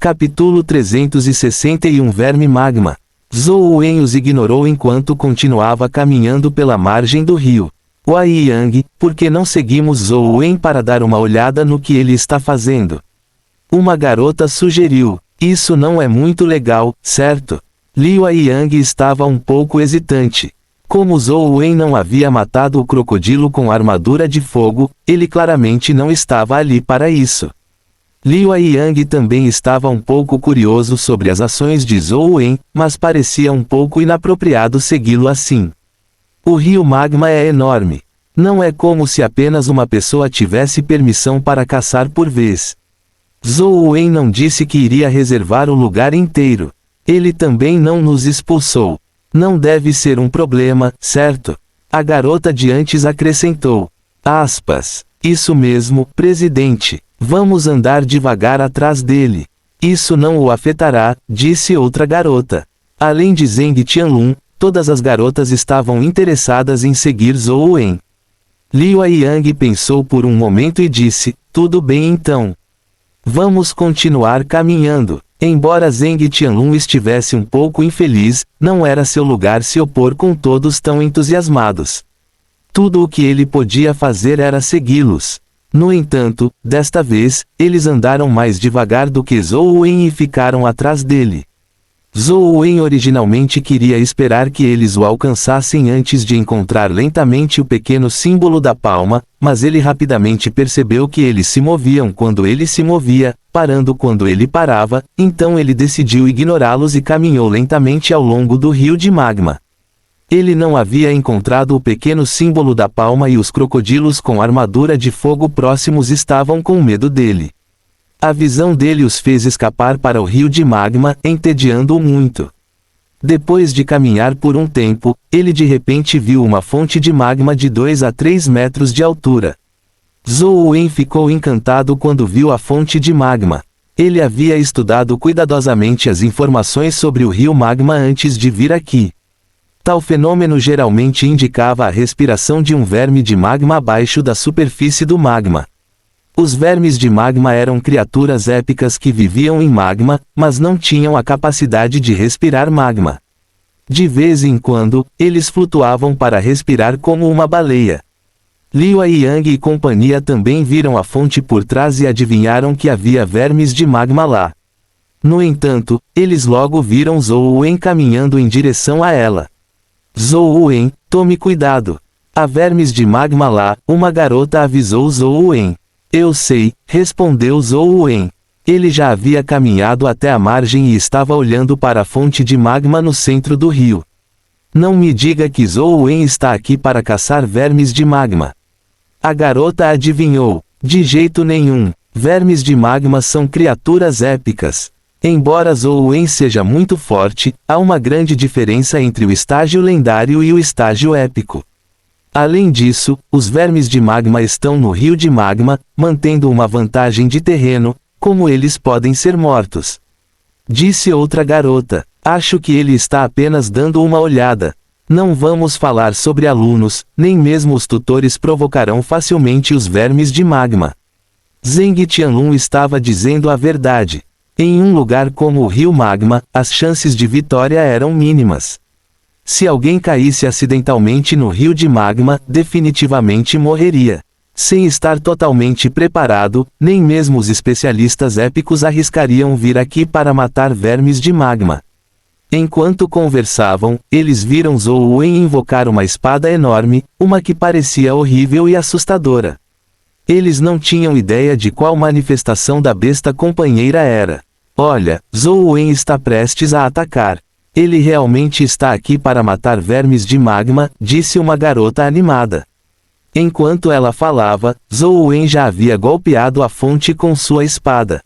Capítulo 361 Verme Magma. Zhou Wen os ignorou enquanto continuava caminhando pela margem do rio. Wai Yang, por que não seguimos Zhou Wen para dar uma olhada no que ele está fazendo? Uma garota sugeriu. Isso não é muito legal, certo? Liu Yang estava um pouco hesitante. Como Zhou Wen não havia matado o crocodilo com armadura de fogo, ele claramente não estava ali para isso. Liu Yang também estava um pouco curioso sobre as ações de Zhou Wen, mas parecia um pouco inapropriado segui-lo assim. O rio Magma é enorme. Não é como se apenas uma pessoa tivesse permissão para caçar por vez. Zhou Wen não disse que iria reservar o lugar inteiro. Ele também não nos expulsou. Não deve ser um problema, certo? A garota de antes acrescentou. Aspas. Isso mesmo, presidente. Vamos andar devagar atrás dele. Isso não o afetará, disse outra garota. Além de Zheng Tianlun, todas as garotas estavam interessadas em seguir Zhou Wen. Liu Yang pensou por um momento e disse, tudo bem então. Vamos continuar caminhando. Embora Zheng Tianlun estivesse um pouco infeliz, não era seu lugar se opor com todos tão entusiasmados. Tudo o que ele podia fazer era segui-los. No entanto, desta vez, eles andaram mais devagar do que Zhou Wen e ficaram atrás dele. Zhou Wen originalmente queria esperar que eles o alcançassem antes de encontrar lentamente o pequeno símbolo da palma, mas ele rapidamente percebeu que eles se moviam quando ele se movia, parando quando ele parava, então ele decidiu ignorá-los e caminhou lentamente ao longo do rio de magma. Ele não havia encontrado o pequeno símbolo da palma e os crocodilos com armadura de fogo próximos estavam com medo dele. A visão dele os fez escapar para o rio de magma, entediando-o muito. Depois de caminhar por um tempo, ele de repente viu uma fonte de magma de 2 a 3 metros de altura. Zhou Wen ficou encantado quando viu a fonte de magma. Ele havia estudado cuidadosamente as informações sobre o rio magma antes de vir aqui. Tal fenômeno geralmente indicava a respiração de um verme de magma abaixo da superfície do magma. Os vermes de magma eram criaturas épicas que viviam em magma, mas não tinham a capacidade de respirar magma. De vez em quando, eles flutuavam para respirar como uma baleia. Liu Yang e companhia também viram a fonte por trás e adivinharam que havia vermes de magma lá. No entanto, eles logo viram Zhou Wen caminhando em direção a ela. Zhou Wen, tome cuidado. Há vermes de magma lá, uma garota avisou Zhou Wen. Eu sei, respondeu Zhou Wen. Ele já havia caminhado até a margem e estava olhando para a fonte de magma no centro do rio. Não me diga que Zhou Wen está aqui para caçar vermes de magma. A garota adivinhou. De jeito nenhum. Vermes de magma são criaturas épicas. Embora Zhou Wen seja muito forte, há uma grande diferença entre o estágio lendário e o estágio épico. Além disso, os vermes de magma estão no rio de magma, mantendo uma vantagem de terreno, como eles podem ser mortos. Disse outra garota. Acho que ele está apenas dando uma olhada. Não vamos falar sobre alunos, nem mesmo os tutores provocarão facilmente os vermes de magma. Zheng Tianlun estava dizendo a verdade. Em um lugar como o rio magma, as chances de vitória eram mínimas. Se alguém caísse acidentalmente no rio de magma, definitivamente morreria. Sem estar totalmente preparado, nem mesmo os especialistas épicos arriscariam vir aqui para matar vermes de magma. Enquanto conversavam, eles viram Zhou Wen invocar uma espada enorme, uma que parecia horrível e assustadora. Eles não tinham ideia de qual manifestação da besta companheira era. Olha, Zhou Wen está prestes a atacar. Ele realmente está aqui para matar vermes de magma, disse uma garota animada. Enquanto ela falava, Zhou Wen já havia golpeado a fonte com sua espada.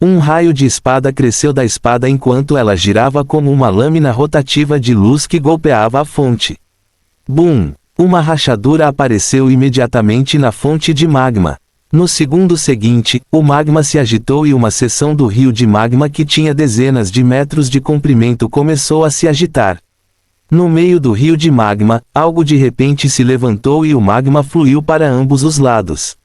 Um raio de espada cresceu da espada enquanto ela girava como uma lâmina rotativa de luz que golpeava a fonte. Bum! Uma rachadura apareceu imediatamente na fonte de magma. No segundo seguinte, o magma se agitou e uma seção do rio de magma que tinha dezenas de metros de comprimento começou a se agitar. No meio do rio de magma, algo de repente se levantou e o magma fluiu para ambos os lados.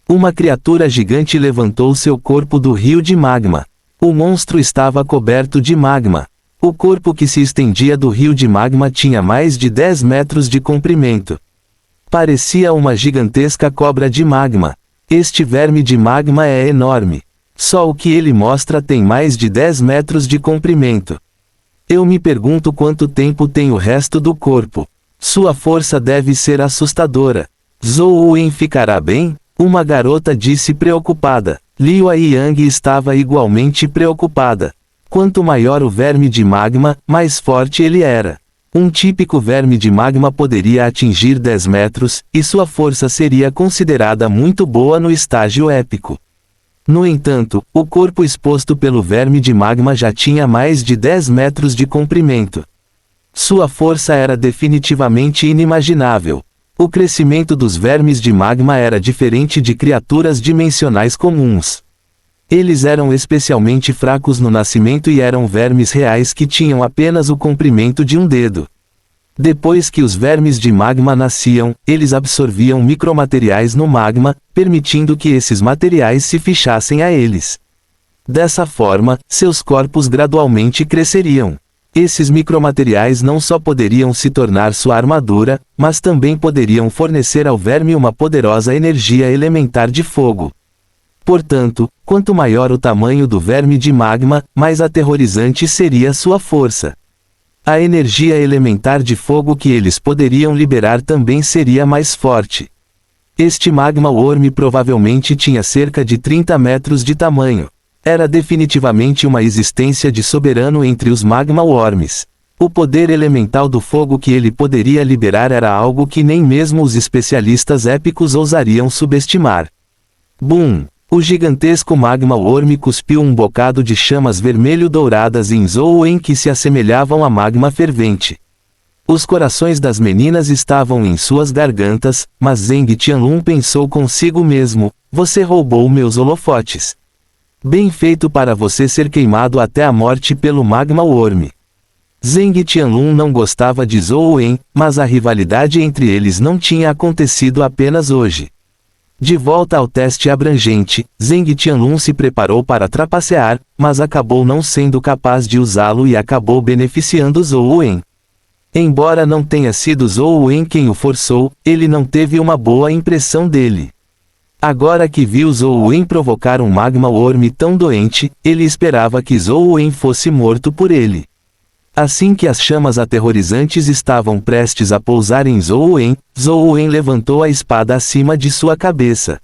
Uma criatura gigante levantou seu corpo do rio de magma. O monstro estava coberto de magma. O corpo que se estendia do rio de magma tinha mais de 10 metros de comprimento. Parecia uma gigantesca cobra de magma. Este verme de magma é enorme. Só o que ele mostra tem mais de 10 metros de comprimento. Eu me pergunto quanto tempo tem o resto do corpo. Sua força deve ser assustadora. Zhou Wen ficará bem? Uma garota disse preocupada. Liu Yang estava igualmente preocupada. Quanto maior o verme de magma, mais forte ele era. Um típico verme de magma poderia atingir 10 metros, e sua força seria considerada muito boa no estágio épico. No entanto, o corpo exposto pelo verme de magma já tinha mais de 10 metros de comprimento. Sua força era definitivamente inimaginável. O crescimento dos vermes de magma era diferente de criaturas dimensionais comuns. Eles eram especialmente fracos no nascimento e eram vermes reais que tinham apenas o comprimento de um dedo. Depois que os vermes de magma nasciam, eles absorviam micromateriais no magma, permitindo que esses materiais se fichassem a eles. Dessa forma, seus corpos gradualmente cresceriam. Esses micromateriais não só poderiam se tornar sua armadura, mas também poderiam fornecer ao verme uma poderosa energia elementar de fogo. Portanto, quanto maior o tamanho do verme de magma, mais aterrorizante seria sua força. A energia elementar de fogo que eles poderiam liberar também seria mais forte. Este magma worm provavelmente tinha cerca de 30 metros de tamanho. Era definitivamente uma existência de soberano entre os magma worms. O poder elemental do fogo que ele poderia liberar era algo que nem mesmo os especialistas épicos ousariam subestimar. Boom! O gigantesco magma worm cuspiu um bocado de chamas vermelho-douradas em Zhou Wen que se assemelhavam a magma fervente. Os corações das meninas estavam em suas gargantas, mas Zeng Tianlun pensou consigo mesmo: você roubou meus holofotes. Bem feito para você ser queimado até a morte pelo magma worm. Zeng Tianlun não gostava de Zhou Wen, mas a rivalidade entre eles não tinha acontecido apenas hoje. De volta ao teste abrangente, Zeng Tianlun se preparou para trapacear, mas acabou não sendo capaz de usá-lo e acabou beneficiando Zhou Wen. Embora não tenha sido Zhou Wen quem o forçou, ele não teve uma boa impressão dele. Agora que viu Zhou Wen provocar um magma worm tão doente, ele esperava que Zhou Wen fosse morto por ele. Assim que as chamas aterrorizantes estavam prestes a pousar em Zhou Wen levantou a espada acima de sua cabeça.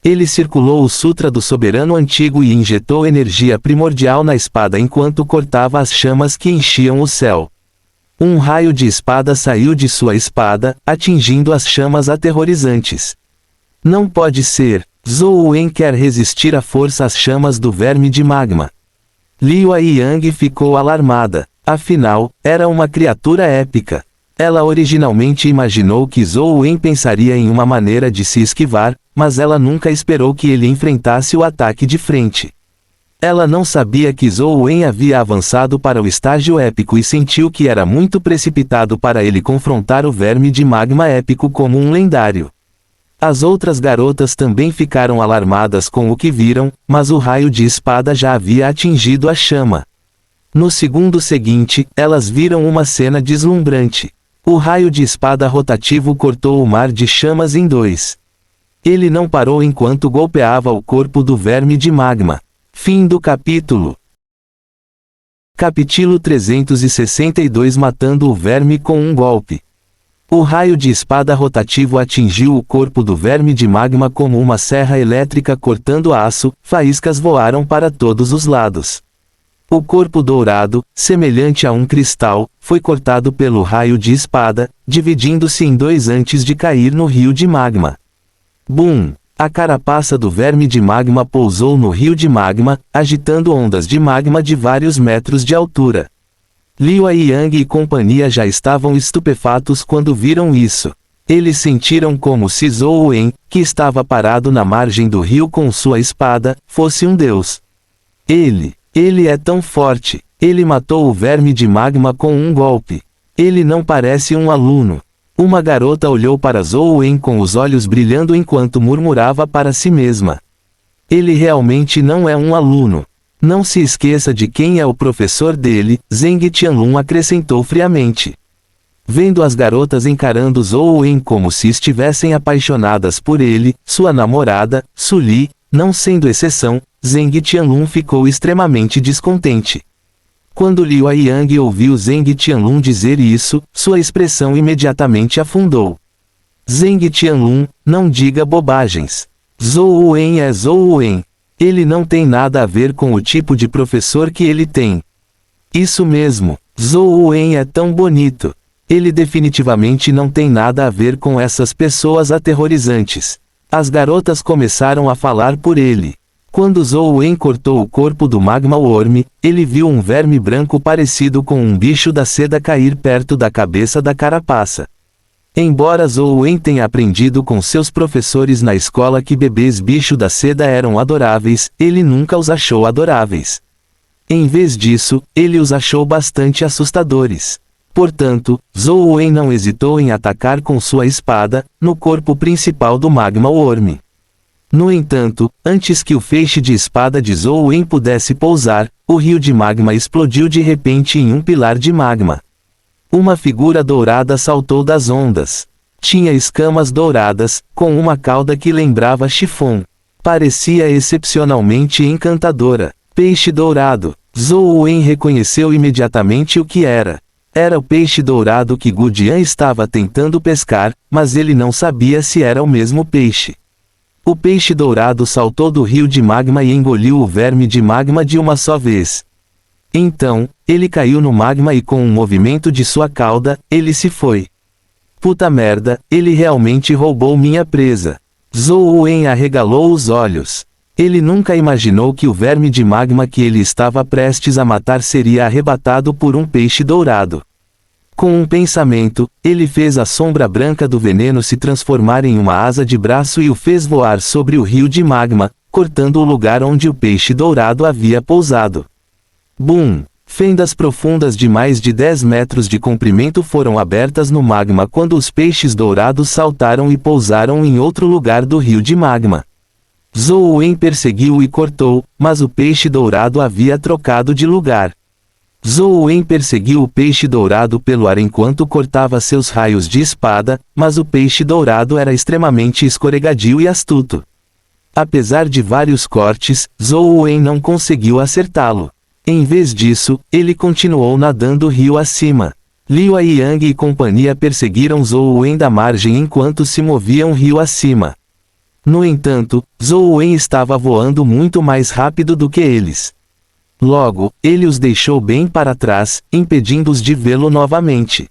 Ele circulou o Sutra do Soberano Antigo e injetou energia primordial na espada enquanto cortava as chamas que enchiam o céu. Um raio de espada saiu de sua espada, atingindo as chamas aterrorizantes. Não pode ser. Zhou Wen quer resistir à força às chamas do verme de magma. Liu Yang ficou alarmada. Afinal, era uma criatura épica. Ela originalmente imaginou que Zhou Wen pensaria em uma maneira de se esquivar, mas ela nunca esperou que ele enfrentasse o ataque de frente. Ela não sabia que Zhou Wen havia avançado para o estágio épico e sentiu que era muito precipitado para ele confrontar o verme de magma épico como um lendário. As outras garotas também ficaram alarmadas com o que viram, mas o raio de espada já havia atingido a chama. No segundo seguinte, elas viram uma cena deslumbrante. O raio de espada rotativo cortou o mar de chamas em dois. Ele não parou enquanto golpeava o corpo do verme de magma. Fim do capítulo. Capítulo 362 Matando o verme com um golpe. O raio de espada rotativo atingiu o corpo do verme de magma como uma serra elétrica cortando aço, faíscas voaram para todos os lados. O corpo dourado, semelhante a um cristal, foi cortado pelo raio de espada, dividindo-se em dois antes de cair no rio de magma. Boom! A carapaça do verme de magma pousou no rio de magma, agitando ondas de magma de vários metros de altura. Liu Yang e companhia já estavam estupefatos quando viram isso. Eles sentiram como se Zhou Wen, que estava parado na margem do rio com sua espada, fosse um deus. Ele é tão forte. Ele matou o verme de magma com um golpe. Ele não parece um aluno. Uma garota olhou para Zhou Wen com os olhos brilhando enquanto murmurava para si mesma. Ele realmente não é um aluno. Não se esqueça de quem é o professor dele, Zheng Tianlun acrescentou friamente. Vendo as garotas encarando Zhou Wen como se estivessem apaixonadas por ele, sua namorada, Su Li, não sendo exceção, Zheng Tianlun ficou extremamente descontente. Quando Liu Yang ouviu Zheng Tianlun dizer isso, sua expressão imediatamente afundou. Zheng Tianlun, não diga bobagens. Zhou Wen é Zhou Wen. Ele não tem nada a ver com o tipo de professor que ele tem. Isso mesmo, Zhou Wen é tão bonito. Ele definitivamente não tem nada a ver com essas pessoas aterrorizantes. As garotas começaram a falar por ele. Quando Zhou Wen cortou o corpo do Magma Worm, ele viu um verme branco parecido com um bicho da seda cair perto da cabeça da carapaça. Embora Zhou Wen tenha aprendido com seus professores na escola que bebês bicho da seda eram adoráveis, ele nunca os achou adoráveis. Em vez disso, ele os achou bastante assustadores. Portanto, Zhou Wen não hesitou em atacar com sua espada, no corpo principal do Magma Worm. No entanto, antes que o feixe de espada de Zhou Wen pudesse pousar, o rio de magma explodiu de repente em um pilar de magma. Uma figura dourada saltou das ondas. Tinha escamas douradas, com uma cauda que lembrava chifão. Parecia excepcionalmente encantadora. Peixe dourado. Zhou Wen reconheceu imediatamente o que era. Era o peixe dourado que Gu Jian estava tentando pescar, mas ele não sabia se era o mesmo peixe. O peixe dourado saltou do rio de magma e engoliu o verme de magma de uma só vez. Então, ele caiu no magma e com um movimento de sua cauda, ele se foi. Puta merda, ele realmente roubou minha presa. Zhou Wen arregalou os olhos. Ele nunca imaginou que o verme de magma que ele estava prestes a matar seria arrebatado por um peixe dourado. Com um pensamento, ele fez a sombra branca do veneno se transformar em uma asa de braço e o fez voar sobre o rio de magma, cortando o lugar onde o peixe dourado havia pousado. Bum! Fendas profundas de mais de 10 metros de comprimento foram abertas no magma quando os peixes dourados saltaram e pousaram em outro lugar do rio de magma. Zhou Wen perseguiu e cortou, mas o peixe dourado havia trocado de lugar. Zhou Wen perseguiu o peixe dourado pelo ar enquanto cortava seus raios de espada, mas o peixe dourado era extremamente escorregadio e astuto. Apesar de vários cortes, Zhou Wen não conseguiu acertá-lo. Em vez disso, ele continuou nadando rio acima. Liu Yang e companhia perseguiram Zhou Wen da margem enquanto se moviam rio acima. No entanto, Zhou Wen estava voando muito mais rápido do que eles. Logo, ele os deixou bem para trás, impedindo-os de vê-lo novamente.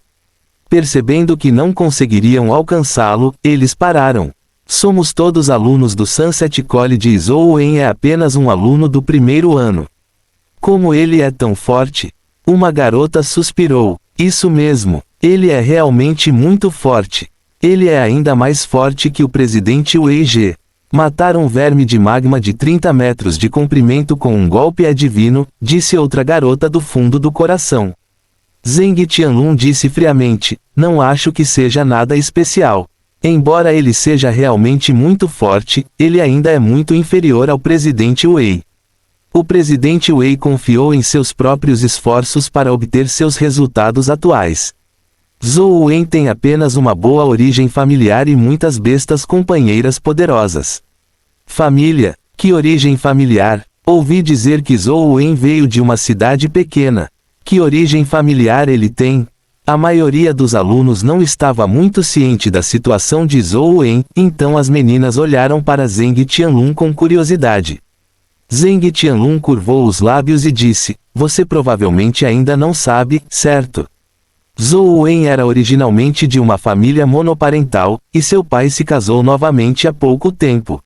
Percebendo que não conseguiriam alcançá-lo, eles pararam. Somos todos alunos do Sunset College e Zhou Wen é apenas um aluno do primeiro ano. Como ele é tão forte? Uma garota suspirou. Isso mesmo, ele é realmente muito forte. Ele é ainda mais forte que o presidente Wei Ge. Matar um verme de magma de 30 metros de comprimento com um golpe é divino, disse outra garota do fundo do coração. Zheng Tianlun disse friamente, não acho que seja nada especial. Embora ele seja realmente muito forte, ele ainda é muito inferior ao presidente Wei. O presidente Wei confiou em seus próprios esforços para obter seus resultados atuais. Zhou Wen tem apenas uma boa origem familiar e muitas bestas companheiras poderosas. Família? Que origem familiar? Ouvi dizer que Zhou Wen veio de uma cidade pequena. Que origem familiar ele tem? A maioria dos alunos não estava muito ciente da situação de Zhou Wen, então as meninas olharam para Zheng Tianlun com curiosidade. Zheng Tianlun curvou os lábios e disse, você provavelmente ainda não sabe, certo? Zhou Wen era originalmente de uma família monoparental, e seu pai se casou novamente há pouco tempo.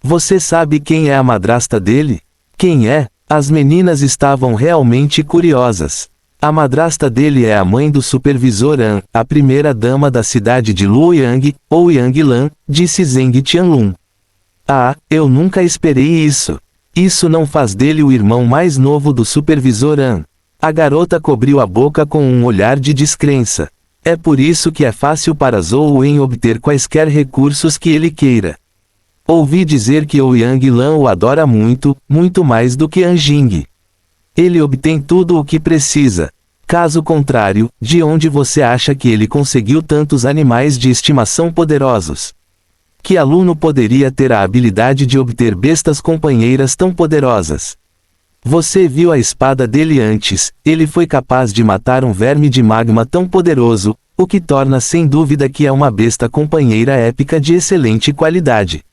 Você sabe quem é a madrasta dele? Quem é? As meninas estavam realmente curiosas. A madrasta dele é a mãe do supervisor An, a primeira dama da cidade de Luoyang, ou Yanglan, disse Zheng Tianlun. Ah, eu nunca esperei isso. Isso não faz dele o irmão mais novo do supervisor An. A garota cobriu a boca com um olhar de descrença. É por isso que é fácil para Zhou Wen obter quaisquer recursos que ele queira. Ouvi dizer que Ouyang Lan o adora muito, muito mais do que Anjing. Ele obtém tudo o que precisa. Caso contrário, de onde você acha que ele conseguiu tantos animais de estimação poderosos? Que aluno poderia ter a habilidade de obter bestas companheiras tão poderosas? Você viu a espada dele antes, ele foi capaz de matar um verme de magma tão poderoso, o que torna sem dúvida que é uma besta companheira épica de excelente qualidade.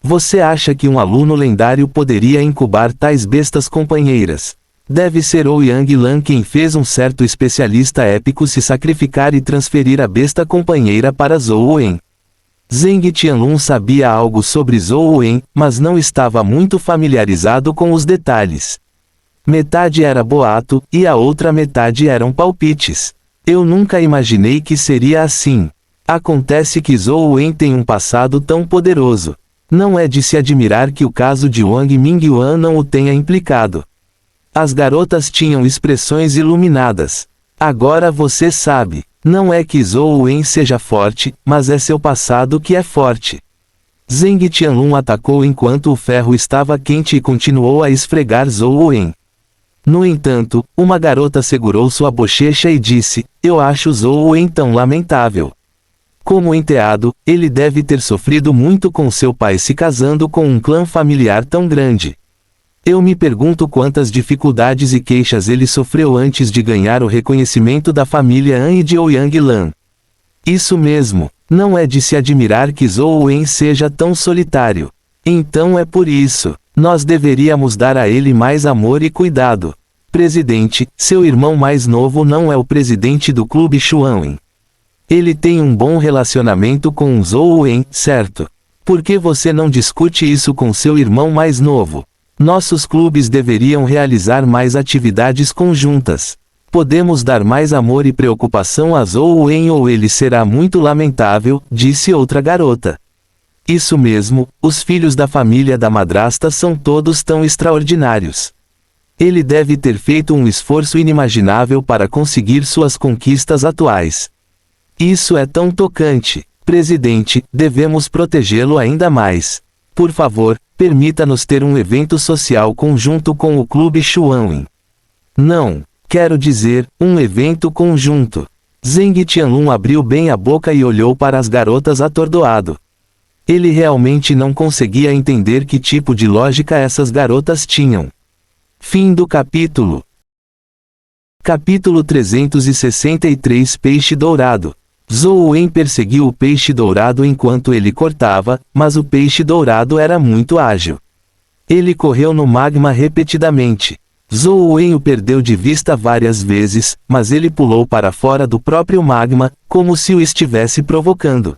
Você acha que um aluno lendário poderia incubar tais bestas companheiras? Deve ser Ouyang Lan quem fez um certo especialista épico se sacrificar e transferir a besta companheira para Zhou Wen. Zheng Tianlun sabia algo sobre Zhou Wen, mas não estava muito familiarizado com os detalhes. Metade era boato, e a outra metade eram palpites. Eu nunca imaginei que seria assim. Acontece que Zhou Wen tem um passado tão poderoso. Não é de se admirar que o caso de Wang Mingyuan não o tenha implicado. As garotas tinham expressões iluminadas. Agora você sabe, não é que Zhou Wen seja forte, mas é seu passado que é forte. Zheng Tianlun atacou enquanto o ferro estava quente e continuou a esfregar Zhou Wen. No entanto, uma garota segurou sua bochecha e disse, eu acho Zhou Wen tão lamentável. Como enteado, ele deve ter sofrido muito com seu pai se casando com um clã familiar tão grande. Eu me pergunto quantas dificuldades e queixas ele sofreu antes de ganhar o reconhecimento da família An e de Ouyang Lan. Isso mesmo, não é de se admirar que Zhou Wen seja tão solitário. Então é por isso, nós deveríamos dar a ele mais amor e cuidado. Presidente, seu irmão mais novo não é o presidente do clube Xuanwen. Ele tem um bom relacionamento com Zhou Wen, certo? Por que você não discute isso com seu irmão mais novo? Nossos clubes deveriam realizar mais atividades conjuntas. Podemos dar mais amor e preocupação a Zhou Wen ou ele será muito lamentável, disse outra garota. Isso mesmo, os filhos da família da madrasta são todos tão extraordinários. Ele deve ter feito um esforço inimaginável para conseguir suas conquistas atuais. Isso é tão tocante. Presidente, devemos protegê-lo ainda mais. Por favor, permita-nos ter um evento social conjunto com o clube Xuanwen. Não, quero dizer, um evento conjunto. Zheng Tianlun abriu bem a boca e olhou para as garotas atordoado. Ele realmente não conseguia entender que tipo de lógica essas garotas tinham. Fim do capítulo. Capítulo 363 Peixe Dourado. Zhou Wen perseguiu o peixe dourado enquanto ele cortava, mas o peixe dourado era muito ágil. Ele correu no magma repetidamente. Zhou Wen o perdeu de vista várias vezes, mas ele pulou para fora do próprio magma, como se o estivesse provocando.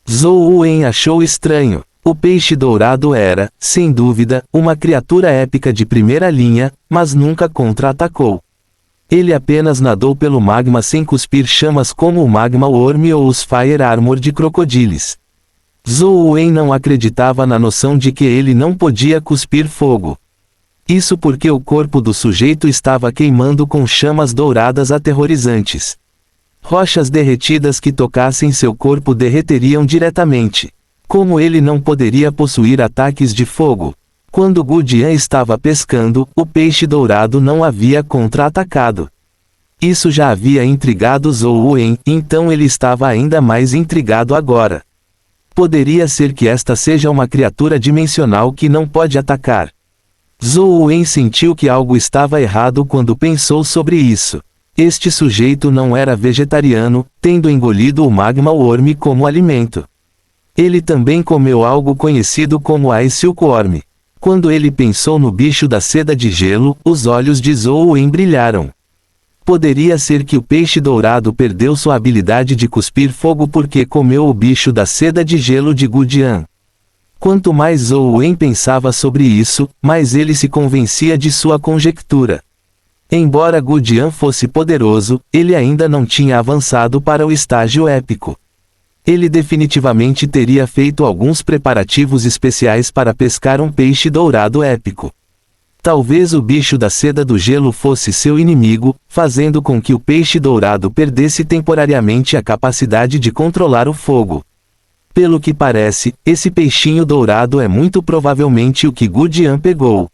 Zhou Wen achou estranho. O peixe dourado era, sem dúvida, uma criatura épica de primeira linha, mas nunca contra-atacou. Ele apenas nadou pelo magma sem cuspir chamas como o Magma Worm ou os Fire Armor de crocodiles. Zhou Wen não acreditava na noção de que ele não podia cuspir fogo. Isso porque o corpo do sujeito estava queimando com chamas douradas aterrorizantes. Rochas derretidas que tocassem seu corpo derreteriam diretamente. Como ele não poderia possuir ataques de fogo? Quando Gu Jian estava pescando, o peixe dourado não havia contra-atacado. Isso já havia intrigado Zhou Wen, então ele estava ainda mais intrigado agora. Poderia ser que esta seja uma criatura dimensional que não pode atacar. Zhou Wen sentiu que algo estava errado quando pensou sobre isso. Este sujeito não era vegetariano, tendo engolido o Magma Worm como alimento. Ele também comeu algo conhecido como Ice Silkworm. Quando ele pensou no bicho da seda de gelo, os olhos de Zhou Wen brilharam. Poderia ser que o peixe dourado perdeu sua habilidade de cuspir fogo porque comeu o bicho da seda de gelo de Gu Jian. Quanto mais Zhou Wen pensava sobre isso, mais ele se convencia de sua conjectura. Embora Gu Jian fosse poderoso, ele ainda não tinha avançado para o estágio épico. Ele definitivamente teria feito alguns preparativos especiais para pescar um peixe dourado épico. Talvez o bicho da seda do gelo fosse seu inimigo, fazendo com que o peixe dourado perdesse temporariamente a capacidade de controlar o fogo. Pelo que parece, esse peixinho dourado é muito provavelmente o que Gu Jian pegou.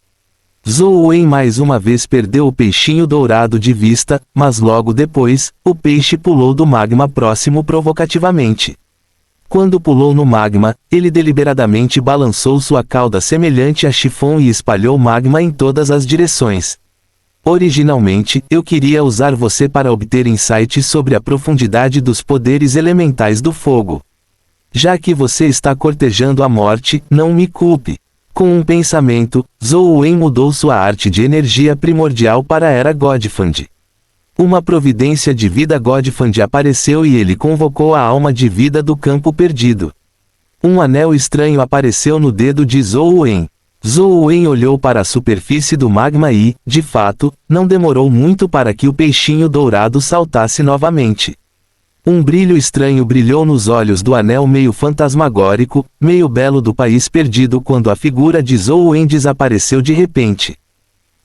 Zhou Wen mais uma vez perdeu o peixinho dourado de vista, mas logo depois, o peixe pulou do magma próximo provocativamente. Quando pulou no magma, ele deliberadamente balançou sua cauda semelhante a chifão e espalhou magma em todas as direções. Originalmente, eu queria usar você para obter insights sobre a profundidade dos poderes elementais do fogo. Já que você está cortejando a morte, não me culpe. Com um pensamento, Zhou Wen mudou sua arte de energia primordial para a Era Godfand. Uma providência de vida Godfand apareceu e ele convocou a alma de vida do campo perdido. Um anel estranho apareceu no dedo de Zhou Wen. Zhou Wen olhou para a superfície do magma e, de fato, não demorou muito para que o peixinho dourado saltasse novamente. Um brilho estranho brilhou nos olhos do anel meio fantasmagórico, meio belo do país perdido quando a figura de Zhou Wen desapareceu de repente.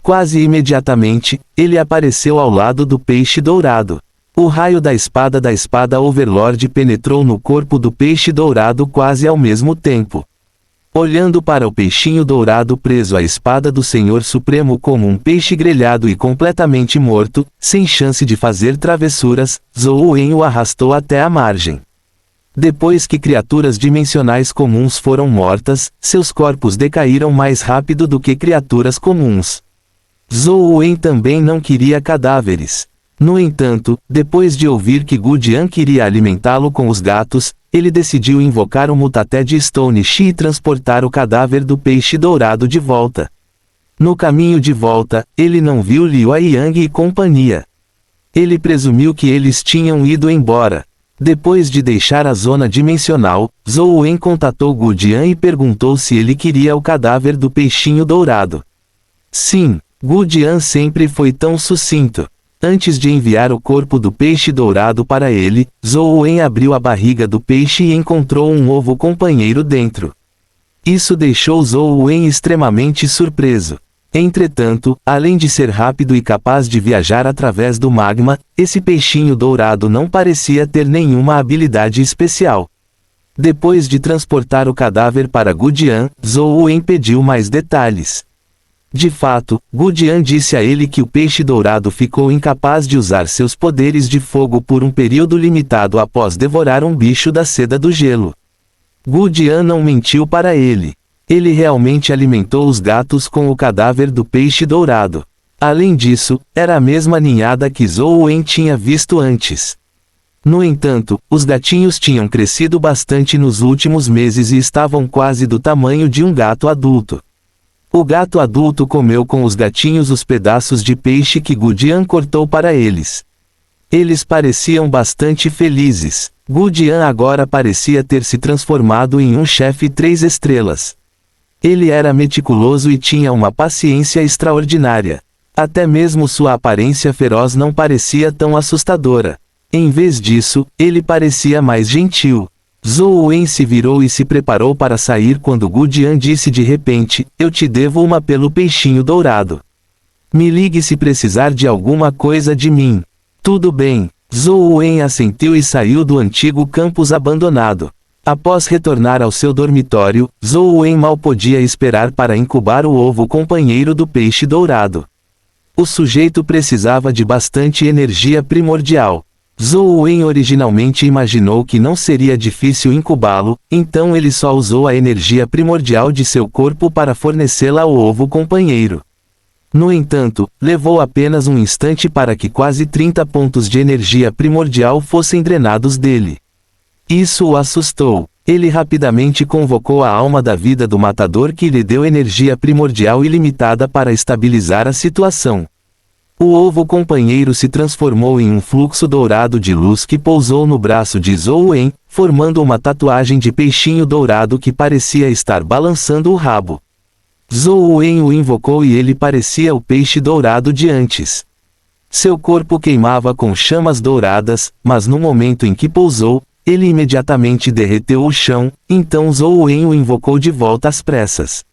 Quase imediatamente, ele apareceu ao lado do peixe dourado. O raio da espada Overlord penetrou no corpo do peixe dourado quase ao mesmo tempo. Olhando para o peixinho dourado preso à espada do Senhor Supremo como um peixe grelhado e completamente morto, sem chance de fazer travessuras, Zhou Wen o arrastou até a margem. Depois que criaturas dimensionais comuns foram mortas, seus corpos decaíram mais rápido do que criaturas comuns. Zhou Wen também não queria cadáveres. No entanto, depois de ouvir que Gu Jian queria alimentá-lo com os gatos, ele decidiu invocar o Mutaté de Stone Shi e transportar o cadáver do peixe dourado de volta. No caminho de volta, ele não viu Liu Yang e companhia. Ele presumiu que eles tinham ido embora. Depois de deixar a zona dimensional, Zhou Wen contatou Gu Jian e perguntou se ele queria o cadáver do peixinho dourado. Sim, Gu Jian sempre foi tão sucinto. Antes de enviar o corpo do peixe dourado para ele, Zhou Wen abriu a barriga do peixe e encontrou um ovo companheiro dentro. Isso deixou Zhou Wen extremamente surpreso. Entretanto, além de ser rápido e capaz de viajar através do magma, esse peixinho dourado não parecia ter nenhuma habilidade especial. Depois de transportar o cadáver para Gu Jian, Zhou Wen pediu mais detalhes. De fato, Gu Jian disse a ele que o peixe dourado ficou incapaz de usar seus poderes de fogo por um período limitado após devorar um bicho da seda do gelo. Gu Jian não mentiu para ele. Ele realmente alimentou os gatos com o cadáver do peixe dourado. Além disso, era a mesma ninhada que Zhou Wen tinha visto antes. No entanto, os gatinhos tinham crescido bastante nos últimos meses e estavam quase do tamanho de um gato adulto. O gato adulto comeu com os gatinhos os pedaços de peixe que Gu Jian cortou para eles. Eles pareciam bastante felizes. Gu Jian agora parecia ter se transformado em um chefe 3 estrelas. Ele era meticuloso e tinha uma paciência extraordinária. Até mesmo sua aparência feroz não parecia tão assustadora. Em vez disso, ele parecia mais gentil. Zhou Wen se virou e se preparou para sair quando Gu Jian disse de repente, eu te devo uma pelo peixinho dourado. Me ligue se precisar de alguma coisa de mim. Tudo bem. Zhou Wen assentiu e saiu do antigo campus abandonado. Após retornar ao seu dormitório, Zhou Wen mal podia esperar para incubar o ovo companheiro do peixe dourado. O sujeito precisava de bastante energia primordial. Zhou Wen originalmente imaginou que não seria difícil incubá-lo, então ele só usou a energia primordial de seu corpo para fornecê-la ao ovo companheiro. No entanto, levou apenas um instante para que quase 30 pontos de energia primordial fossem drenados dele. Isso o assustou. Ele rapidamente convocou a alma da vida do matador que lhe deu energia primordial ilimitada para estabilizar a situação. O ovo companheiro se transformou em um fluxo dourado de luz que pousou no braço de Zhou Wen, formando uma tatuagem de peixinho dourado que parecia estar balançando o rabo. Zhou Wen o invocou e ele parecia o peixe dourado de antes. Seu corpo queimava com chamas douradas, mas no momento em que pousou, ele imediatamente derreteu o chão, então Zhou Wen o invocou de volta às pressas.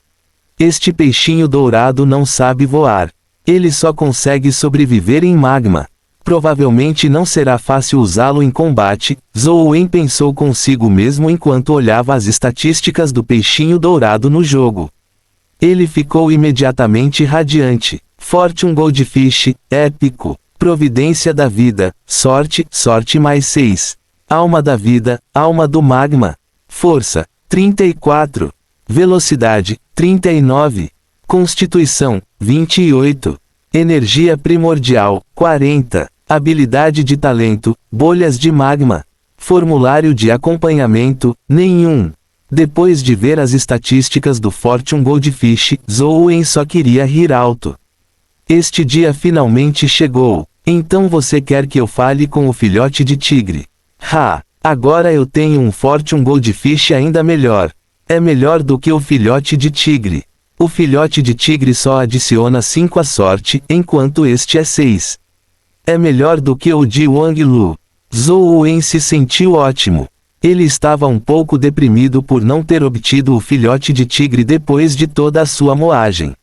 Este peixinho dourado não sabe voar. Ele só consegue sobreviver em magma. Provavelmente não será fácil usá-lo em combate, Zhou Wen pensou consigo mesmo enquanto olhava as estatísticas do peixinho dourado no jogo. Ele ficou imediatamente radiante. Fortune Goldfish, épico. Providência da vida, sorte, sorte mais 6. Alma da vida, alma do magma. Força, 34. Velocidade, 39. Constituição, 28. Energia primordial, 40. Habilidade de talento, bolhas de magma. Formulário de acompanhamento, nenhum. Depois de ver as estatísticas do Fortune Goldfish, Zhou Wen só queria rir alto. Este dia finalmente chegou. Então você quer que eu fale com o filhote de tigre? Agora eu tenho um Fortune Goldfish ainda melhor. É melhor do que o filhote de tigre. O filhote de tigre só adiciona 5 à sorte, enquanto este é 6. É melhor do que o de Wang Lu. Zhou Wen se sentiu ótimo. Ele estava um pouco deprimido por não ter obtido o filhote de tigre depois de toda a sua moagem.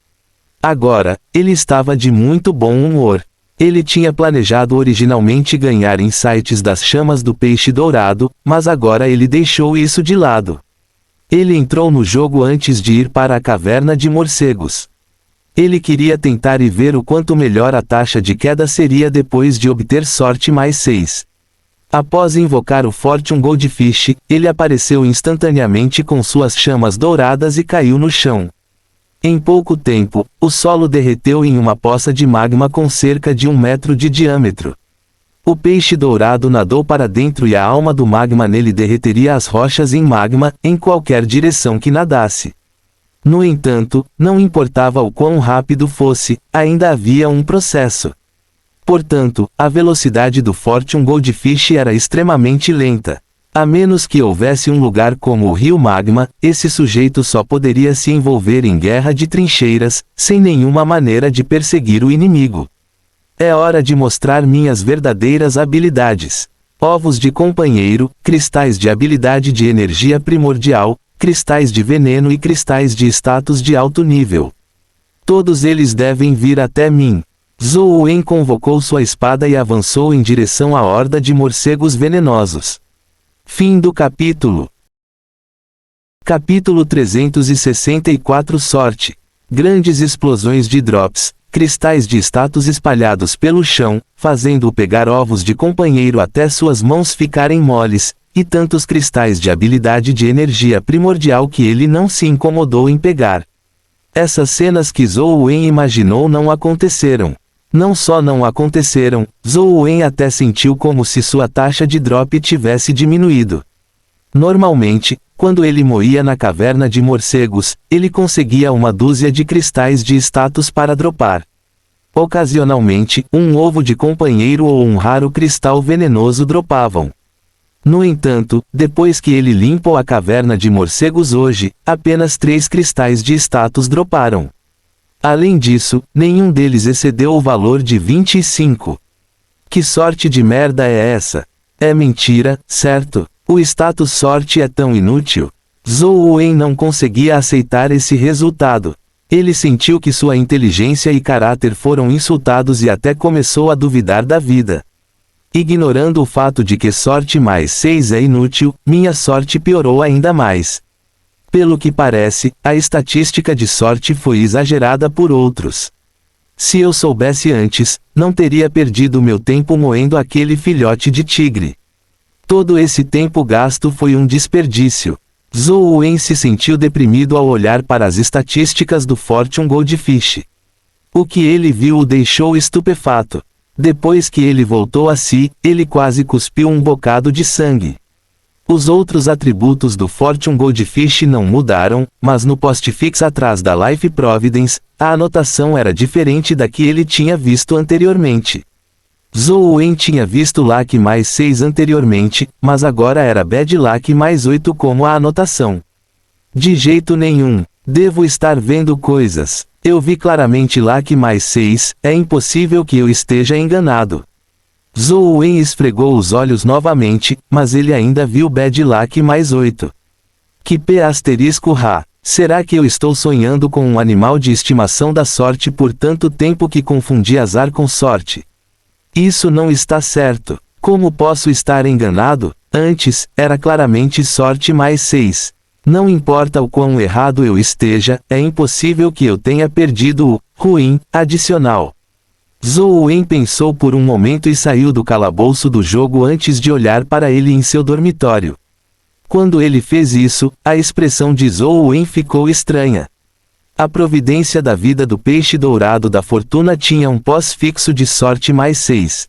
Agora, ele estava de muito bom humor. Ele tinha planejado originalmente ganhar insights das chamas do peixe dourado, mas agora ele deixou isso de lado. Ele entrou no jogo antes de ir para a caverna de morcegos. Ele queria tentar e ver o quanto melhor a taxa de queda seria depois de obter sorte mais 6. Após invocar o Fortune Goldfish, ele apareceu instantaneamente com suas chamas douradas e caiu no chão. Em pouco tempo, o solo derreteu em uma poça de magma com cerca de 1 metro de diâmetro. O peixe dourado nadou para dentro e a alma do magma nele derreteria as rochas em magma, em qualquer direção que nadasse. No entanto, não importava o quão rápido fosse, ainda havia um processo. Portanto, a velocidade do Fortune Goldfish era extremamente lenta. A menos que houvesse um lugar como o Rio Magma, esse sujeito só poderia se envolver em guerra de trincheiras, sem nenhuma maneira de perseguir o inimigo. É hora de mostrar minhas verdadeiras habilidades. Ovos de companheiro, cristais de habilidade de energia primordial, cristais de veneno e cristais de status de alto nível. Todos eles devem vir até mim. Zhou Wen convocou sua espada e avançou em direção à horda de morcegos venenosos. Fim do capítulo. Capítulo 364 Sorte. Grandes explosões de drops, cristais de status espalhados pelo chão, fazendo-o pegar ovos de companheiro até suas mãos ficarem moles, e tantos cristais de habilidade de energia primordial que ele não se incomodou em pegar. Essas cenas que Zhou Wen imaginou não aconteceram. Não só não aconteceram, Zhou Wen até sentiu como se sua taxa de drop tivesse diminuído. Normalmente, quando ele moía na caverna de morcegos, ele conseguia uma dúzia de cristais de status para dropar. Ocasionalmente, um ovo de companheiro ou um raro cristal venenoso dropavam. No entanto, depois que ele limpou a caverna de morcegos hoje, apenas 3 cristais de status droparam. Além disso, nenhum deles excedeu o valor de 25. Que sorte de merda é essa? É mentira, certo? O status sorte é tão inútil? Zhou Wen não conseguia aceitar esse resultado. Ele sentiu que sua inteligência e caráter foram insultados e até começou a duvidar da vida. Ignorando o fato de que sorte mais 6 é inútil, minha sorte piorou ainda mais. Pelo que parece, a estatística de sorte foi exagerada por outros. Se eu soubesse antes, não teria perdido meu tempo moendo aquele filhote de tigre. Todo esse tempo gasto foi um desperdício. Zhou Wen se sentiu deprimido ao olhar para as estatísticas do Fortune Goldfish. O que ele viu o deixou estupefato. Depois que ele voltou a si, ele quase cuspiu um bocado de sangue. Os outros atributos do Fortune Goldfish não mudaram, mas no postfix atrás da Life Providence, a anotação era diferente da que ele tinha visto anteriormente. Zhou Wen tinha visto Luck mais 6 anteriormente, mas agora era Bad Luck mais 8 como a anotação. De jeito nenhum. Devo estar vendo coisas. Eu vi claramente Luck mais 6, é impossível que eu esteja enganado. Zhou Wen esfregou os olhos novamente, mas ele ainda viu Bad Luck mais 8. Que P***H. Será que eu estou sonhando com um animal de estimação da sorte por tanto tempo que confundi azar com sorte? Isso não está certo. Como posso estar enganado? Antes, era claramente sorte mais 6. Não importa o quão errado eu esteja, é impossível que eu tenha perdido o ruim adicional. Zhou Wen pensou por um momento e saiu do calabouço do jogo antes de olhar para ele em seu dormitório. Quando ele fez isso, a expressão de Zhou Wen ficou estranha. A providência da vida do peixe dourado da fortuna tinha um pós-fixo de sorte mais 6.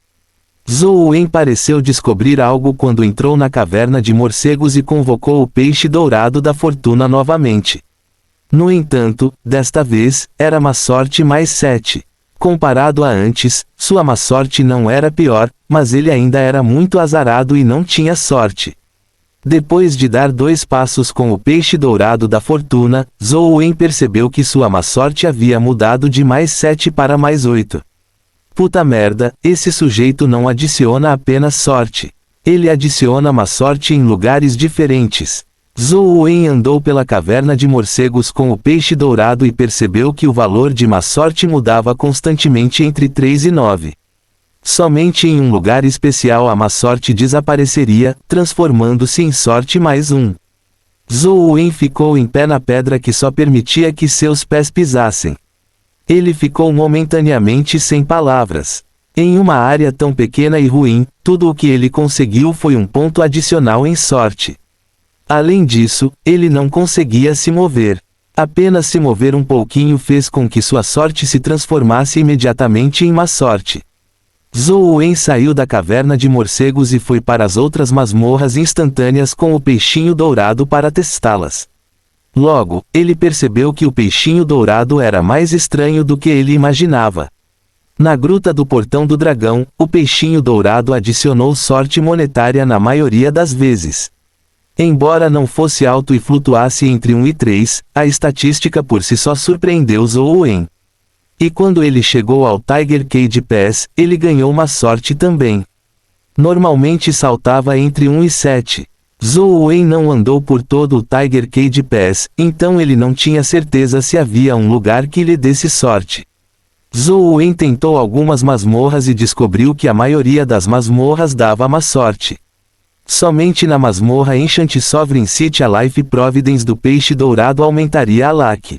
Zhou Wen pareceu descobrir algo quando entrou na caverna de morcegos e convocou o peixe dourado da fortuna novamente. No entanto, desta vez, era má sorte mais 7. Comparado a antes, sua má sorte não era pior, mas ele ainda era muito azarado e não tinha sorte. Depois de dar 2 passos com o peixe dourado da fortuna, Zhou Wen percebeu que sua má sorte havia mudado de mais 7 para mais 8. Puta merda, esse sujeito não adiciona apenas sorte. Ele adiciona má sorte em lugares diferentes. Zhou Wen andou pela caverna de morcegos com o peixe dourado e percebeu que o valor de má sorte mudava constantemente entre 3 e 9. Somente em um lugar especial a má sorte desapareceria, transformando-se em sorte mais 1. Zhou Wen ficou em pé na pedra que só permitia que seus pés pisassem. Ele ficou momentaneamente sem palavras. Em uma área tão pequena e ruim, tudo o que ele conseguiu foi um ponto adicional em sorte. Além disso, ele não conseguia se mover. Apenas se mover um pouquinho fez com que sua sorte se transformasse imediatamente em má sorte. Zhou Wen saiu da caverna de morcegos e foi para as outras masmorras instantâneas com o peixinho dourado para testá-las. Logo, ele percebeu que o peixinho dourado era mais estranho do que ele imaginava. Na gruta do portão do dragão, o peixinho dourado adicionou sorte monetária na maioria das vezes. Embora não fosse alto e flutuasse entre 1 e 3, a estatística por si só surpreendeu Zhou Wen. E quando ele chegou ao Tiger Cage Pass, ele ganhou uma sorte também. Normalmente saltava entre 1 e 7. Zhou Wen não andou por todo o Tiger Cage Pass, então ele não tinha certeza se havia um lugar que lhe desse sorte. Zhou Wen tentou algumas masmorras e descobriu que a maioria das masmorras dava má sorte. Somente na masmorra Enchant Sovereign City a Life Providence do peixe dourado aumentaria a luck.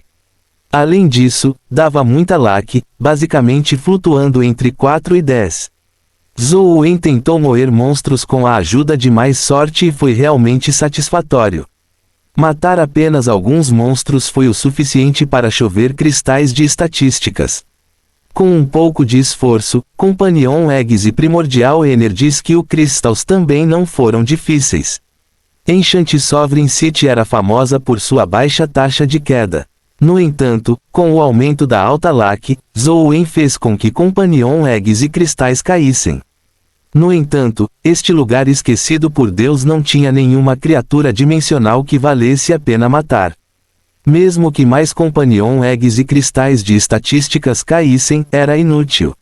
Além disso, dava muita luck, basicamente flutuando entre 4 e 10. Zhou Wen tentou moer monstros com a ajuda de mais sorte e foi realmente satisfatório. Matar apenas alguns monstros foi o suficiente para chover cristais de estatísticas. Com um pouco de esforço, Companion Eggs e Primordial Energy Skill Crystals também não foram difíceis. Enchant Sovereign City era famosa por sua baixa taxa de queda. No entanto, com o aumento da alta luck, Zhou Wen fez com que Companion Eggs e cristais caíssem. No entanto, este lugar esquecido por Deus não tinha nenhuma criatura dimensional que valesse a pena matar. Mesmo que mais Companion Eggs e cristais de estatísticas caíssem, era inútil.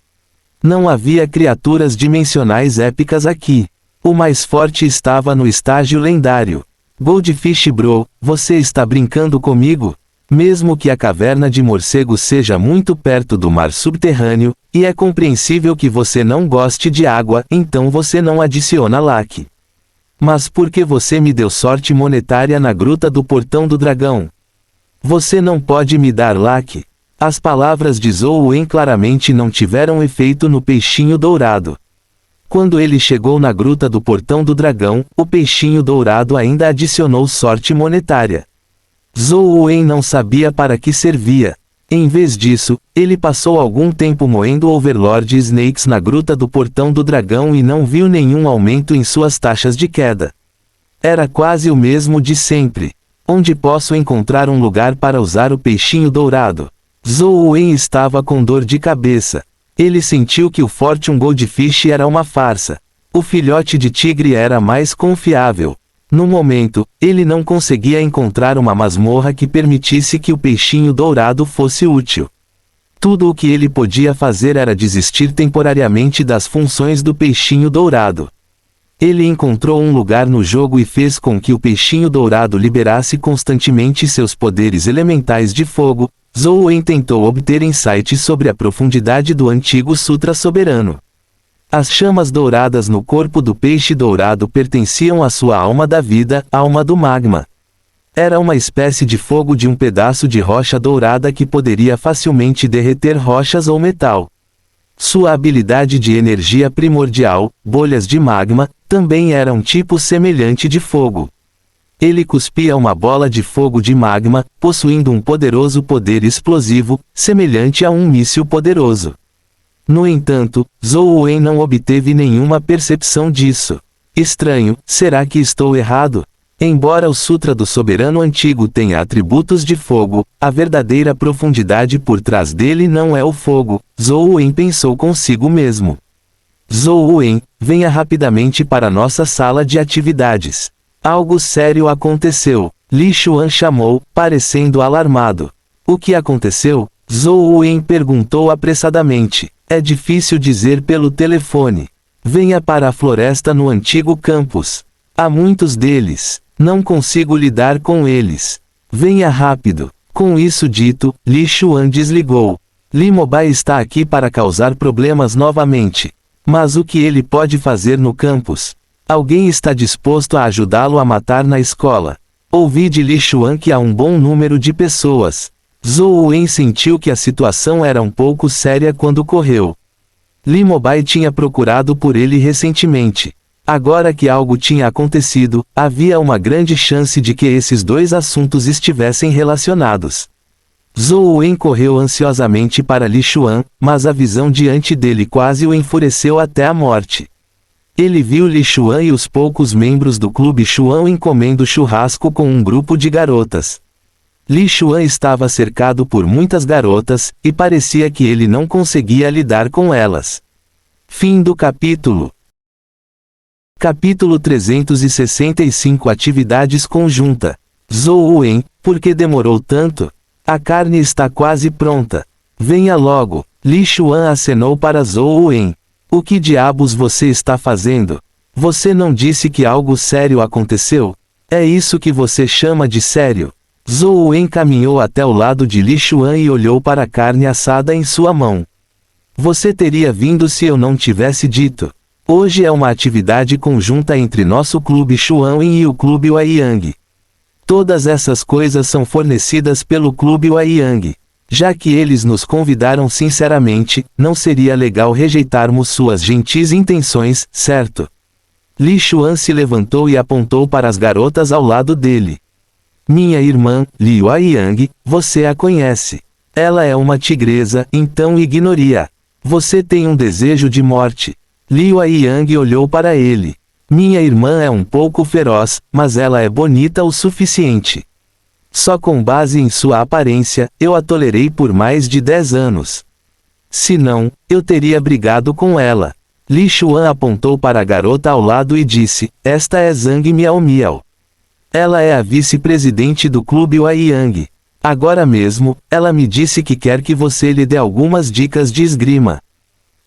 Não havia criaturas dimensionais épicas aqui. O mais forte estava no estágio lendário. Goldfish Bro, você está brincando comigo? Mesmo que a caverna de morcegos seja muito perto do mar subterrâneo, e é compreensível que você não goste de água, então você não adiciona luck. Mas por que você me deu sorte monetária na gruta do portão do dragão? Você não pode me dar luck. As palavras de Zhou Wen claramente não tiveram efeito no peixinho dourado. Quando ele chegou na gruta do portão do dragão, o peixinho dourado ainda adicionou sorte monetária. Zhou Wen não sabia para que servia. Em vez disso, ele passou algum tempo moendo Overlord Snakes na gruta do portão do dragão e não viu nenhum aumento em suas taxas de queda. Era quase o mesmo de sempre. Onde posso encontrar um lugar para usar o peixinho dourado? Zhou Wen estava com dor de cabeça. Ele sentiu que o Fortune Goldfish era uma farsa. O filhote de tigre era mais confiável. No momento, ele não conseguia encontrar uma masmorra que permitisse que o peixinho dourado fosse útil. Tudo o que ele podia fazer era desistir temporariamente das funções do peixinho dourado. Ele encontrou um lugar no jogo e fez com que o peixinho dourado liberasse constantemente seus poderes elementais de fogo. Zhou Wen tentou obter insights sobre a profundidade do antigo Sutra Soberano. As chamas douradas no corpo do peixe dourado pertenciam à sua alma da vida, alma do magma. Era uma espécie de fogo de um pedaço de rocha dourada que poderia facilmente derreter rochas ou metal. Sua habilidade de energia primordial, bolhas de magma, também era um tipo semelhante de fogo. Ele cuspia uma bola de fogo de magma, possuindo um poderoso poder explosivo, semelhante a um míssil poderoso. No entanto, Zhou Wen não obteve nenhuma percepção disso. Estranho, será que estou errado? Embora o Sutra do Soberano Antigo tenha atributos de fogo, a verdadeira profundidade por trás dele não é o fogo, Zhou Wen pensou consigo mesmo. Zhou Wen, venha rapidamente para nossa sala de atividades. Algo sério aconteceu, Li Xuan chamou, parecendo alarmado. O que aconteceu? Zhou Wen perguntou apressadamente. É difícil dizer pelo telefone. Venha para a floresta no antigo campus. Há muitos deles. Não consigo lidar com eles. Venha rápido. Com isso dito, Li Xuan desligou. Li Mobai está aqui para causar problemas novamente. Mas o que ele pode fazer no campus? Alguém está disposto a ajudá-lo a matar na escola. Ouvi de Li Xuan que há um bom número de pessoas. Zhou Wen sentiu que a situação era um pouco séria quando correu. Li Mobai tinha procurado por ele recentemente. Agora que algo tinha acontecido, havia uma grande chance de que esses dois assuntos estivessem relacionados. Zhou Wen correu ansiosamente para Li Xuan, mas a visão diante dele quase o enfureceu até a morte. Ele viu Li Xuan e os poucos membros do clube Xuan comendo churrasco com um grupo de garotas. Li Xuan estava cercado por muitas garotas, e parecia que ele não conseguia lidar com elas. Fim do capítulo. Capítulo 365 Atividades conjunta. Zhou Wen, por que demorou tanto? A carne está quase pronta. Venha logo. Li Xuan acenou para Zhou Wen. O que diabos você está fazendo? Você não disse que algo sério aconteceu? É isso que você chama de sério? Zhou Wen caminhou até o lado de Li Xuan e olhou para a carne assada em sua mão. Você teria vindo se eu não tivesse dito. Hoje é uma atividade conjunta entre nosso clube Xuan e o clube Huaiyang. Todas essas coisas são fornecidas pelo clube Huaiyang. Já que eles nos convidaram sinceramente, não seria legal rejeitarmos suas gentis intenções, certo? Li Xuan se levantou e apontou para as garotas ao lado dele. Minha irmã, Li Huaiyang, você a conhece. Ela é uma tigresa, então ignore-a. Você tem um desejo de morte. Li Huaiyang olhou para ele. Minha irmã é um pouco feroz, mas ela é bonita o suficiente. Só com base em sua aparência, eu a tolerei por mais de 10 anos. Se não, eu teria brigado com ela. Li Xuan apontou para a garota ao lado e disse, esta é Zhang Miao Miao. Ela é a vice-presidente do clube Huaiyang. Agora mesmo, ela me disse que quer que você lhe dê algumas dicas de esgrima.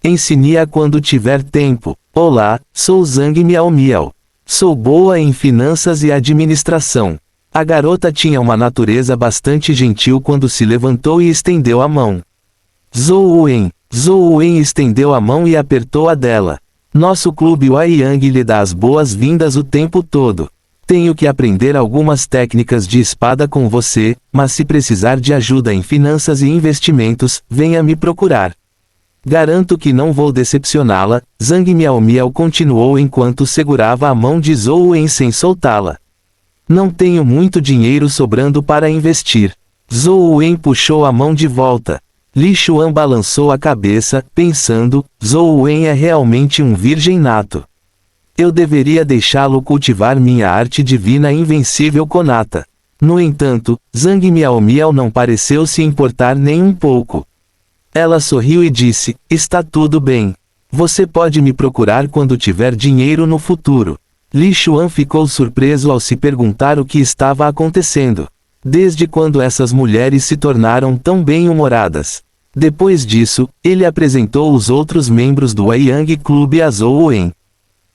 Ensine-a quando tiver tempo. Olá, sou Zhang Miao Miao. Sou boa em finanças e administração. A garota tinha uma natureza bastante gentil quando se levantou e estendeu a mão. Zhou Wen estendeu a mão e apertou a dela. Nosso clube Huaiyang lhe dá as boas-vindas o tempo todo. Tenho que aprender algumas técnicas de espada com você, mas se precisar de ajuda em finanças e investimentos, venha me procurar. Garanto que não vou decepcioná-la. Zhang Miao Miao continuou enquanto segurava a mão de Zhou Wen sem soltá-la. Não tenho muito dinheiro sobrando para investir. Zhou Wen puxou a mão de volta. Li Xuan balançou a cabeça, pensando, Zhou Wen é realmente um virgem nato. Eu deveria deixá-lo cultivar minha arte divina invencível conata. No entanto, Zhang Miao Miao não pareceu se importar nem um pouco. Ela sorriu e disse, está tudo bem. Você pode me procurar quando tiver dinheiro no futuro. Li Xuan ficou surpreso ao se perguntar o que estava acontecendo. Desde quando essas mulheres se tornaram tão bem-humoradas? Depois disso, ele apresentou os outros membros do Huaiyang Club a Zhou Wen.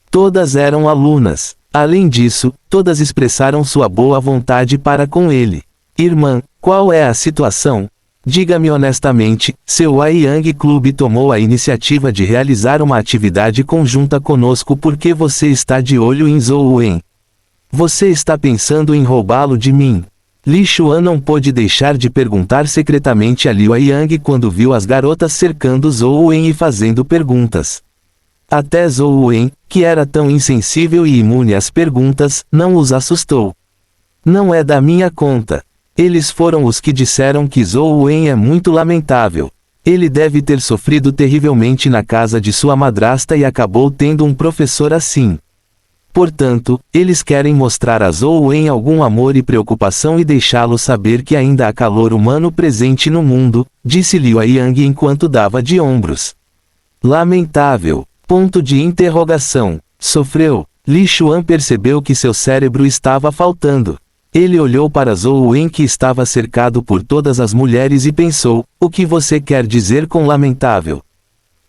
Todas eram alunas. Além disso, todas expressaram sua boa vontade para com ele. Irmã, qual é a situação? Diga-me honestamente, seu Aiyang Club tomou a iniciativa de realizar uma atividade conjunta conosco porque você está de olho em Zhou Wen. Você está pensando em roubá-lo de mim? Li Xuan não pôde deixar de perguntar secretamente a Liu Aiyang quando viu as garotas cercando Zhou Wen e fazendo perguntas. Até Zhou Wen, que era tão insensível e imune às perguntas, não os assustou. Não é da minha conta. Eles foram os que disseram que Zhou Wen é muito lamentável. Ele deve ter sofrido terrivelmente na casa de sua madrasta e acabou tendo um professor assim. Portanto, eles querem mostrar a Zhou Wen algum amor e preocupação e deixá-lo saber que ainda há calor humano presente no mundo, disse Liu Aiyang enquanto dava de ombros. Lamentável. Ponto de interrogação. Sofreu. Li Xuan percebeu que seu cérebro estava faltando. Ele olhou para Zhou Wen que estava cercado por todas as mulheres e pensou, o que você quer dizer com lamentável?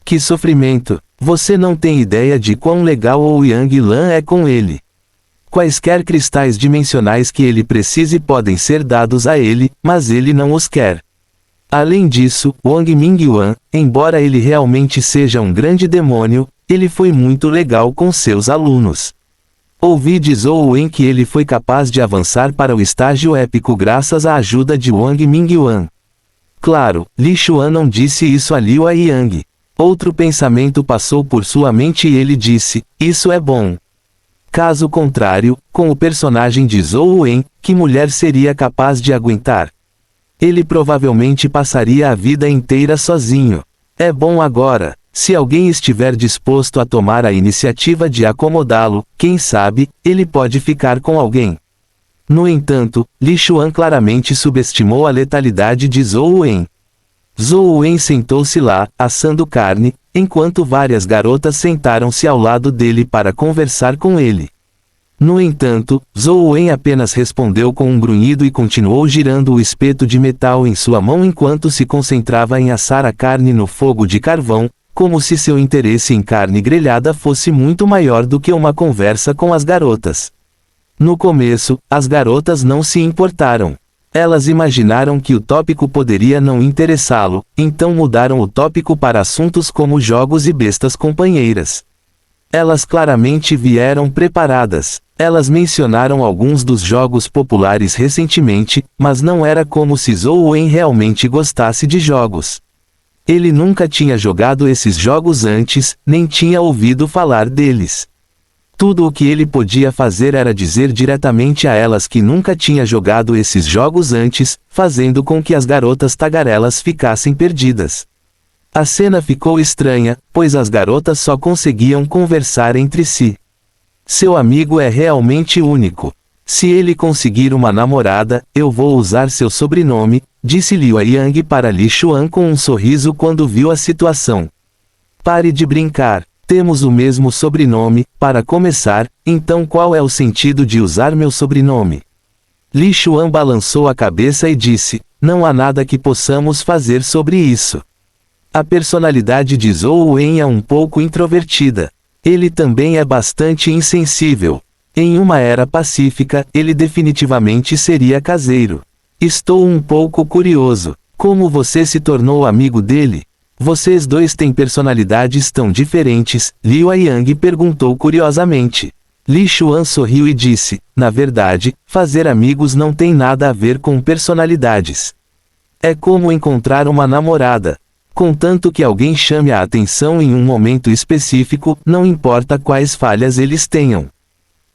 Que sofrimento! Você não tem ideia de quão legal o Yang Lan é com ele. Quaisquer cristais dimensionais que ele precise podem ser dados a ele, mas ele não os quer. Além disso, Wang Mingyuan, embora ele realmente seja um grande demônio, ele foi muito legal com seus alunos. Ouvi de Zhou Wen que ele foi capaz de avançar para o estágio épico graças à ajuda de Wang Mingyuan. Claro, Li Xuan não disse isso a Liu Aiyang. Outro pensamento passou por sua mente e ele disse, isso é bom. Caso contrário, com o personagem de Zhou Wen, que mulher seria capaz de aguentar? Ele provavelmente passaria a vida inteira sozinho. É bom agora, se alguém estiver disposto a tomar a iniciativa de acomodá-lo, quem sabe, ele pode ficar com alguém. No entanto, Li Xuan claramente subestimou a letalidade de Zhou Wen. Zhou Wen sentou-se lá, assando carne, enquanto várias garotas sentaram-se ao lado dele para conversar com ele. No entanto, Zhou Wen apenas respondeu com um grunhido e continuou girando o espeto de metal em sua mão enquanto se concentrava em assar a carne no fogo de carvão, como se seu interesse em carne grelhada fosse muito maior do que uma conversa com as garotas. No começo, as garotas não se importaram. Elas imaginaram que o tópico poderia não interessá-lo, então mudaram o tópico para assuntos como jogos e bestas companheiras. Elas claramente vieram preparadas. Elas mencionaram alguns dos jogos populares recentemente, mas não era como se Zhou Wen realmente gostasse de jogos. Ele nunca tinha jogado esses jogos antes, nem tinha ouvido falar deles. Tudo o que ele podia fazer era dizer diretamente a elas que nunca tinha jogado esses jogos antes, fazendo com que as garotas tagarelas ficassem perdidas. A cena ficou estranha, pois as garotas só conseguiam conversar entre si. Seu amigo é realmente único. Se ele conseguir uma namorada, eu vou usar seu sobrenome, disse Liu Aiyang para Li Xuan com um sorriso quando viu a situação. Pare de brincar. Temos o mesmo sobrenome, para começar, então qual é o sentido de usar meu sobrenome? Li Xuan balançou a cabeça e disse, não há nada que possamos fazer sobre isso. A personalidade de Zhou Wen é um pouco introvertida. Ele também é bastante insensível. Em uma era pacífica, ele definitivamente seria caseiro. Estou um pouco curioso. Como você se tornou amigo dele? Vocês dois têm personalidades tão diferentes, Liu Aiyang perguntou curiosamente. Li Xuan sorriu e disse, na verdade, fazer amigos não tem nada a ver com personalidades. É como encontrar uma namorada. Contanto que alguém chame a atenção em um momento específico, não importa quais falhas eles tenham.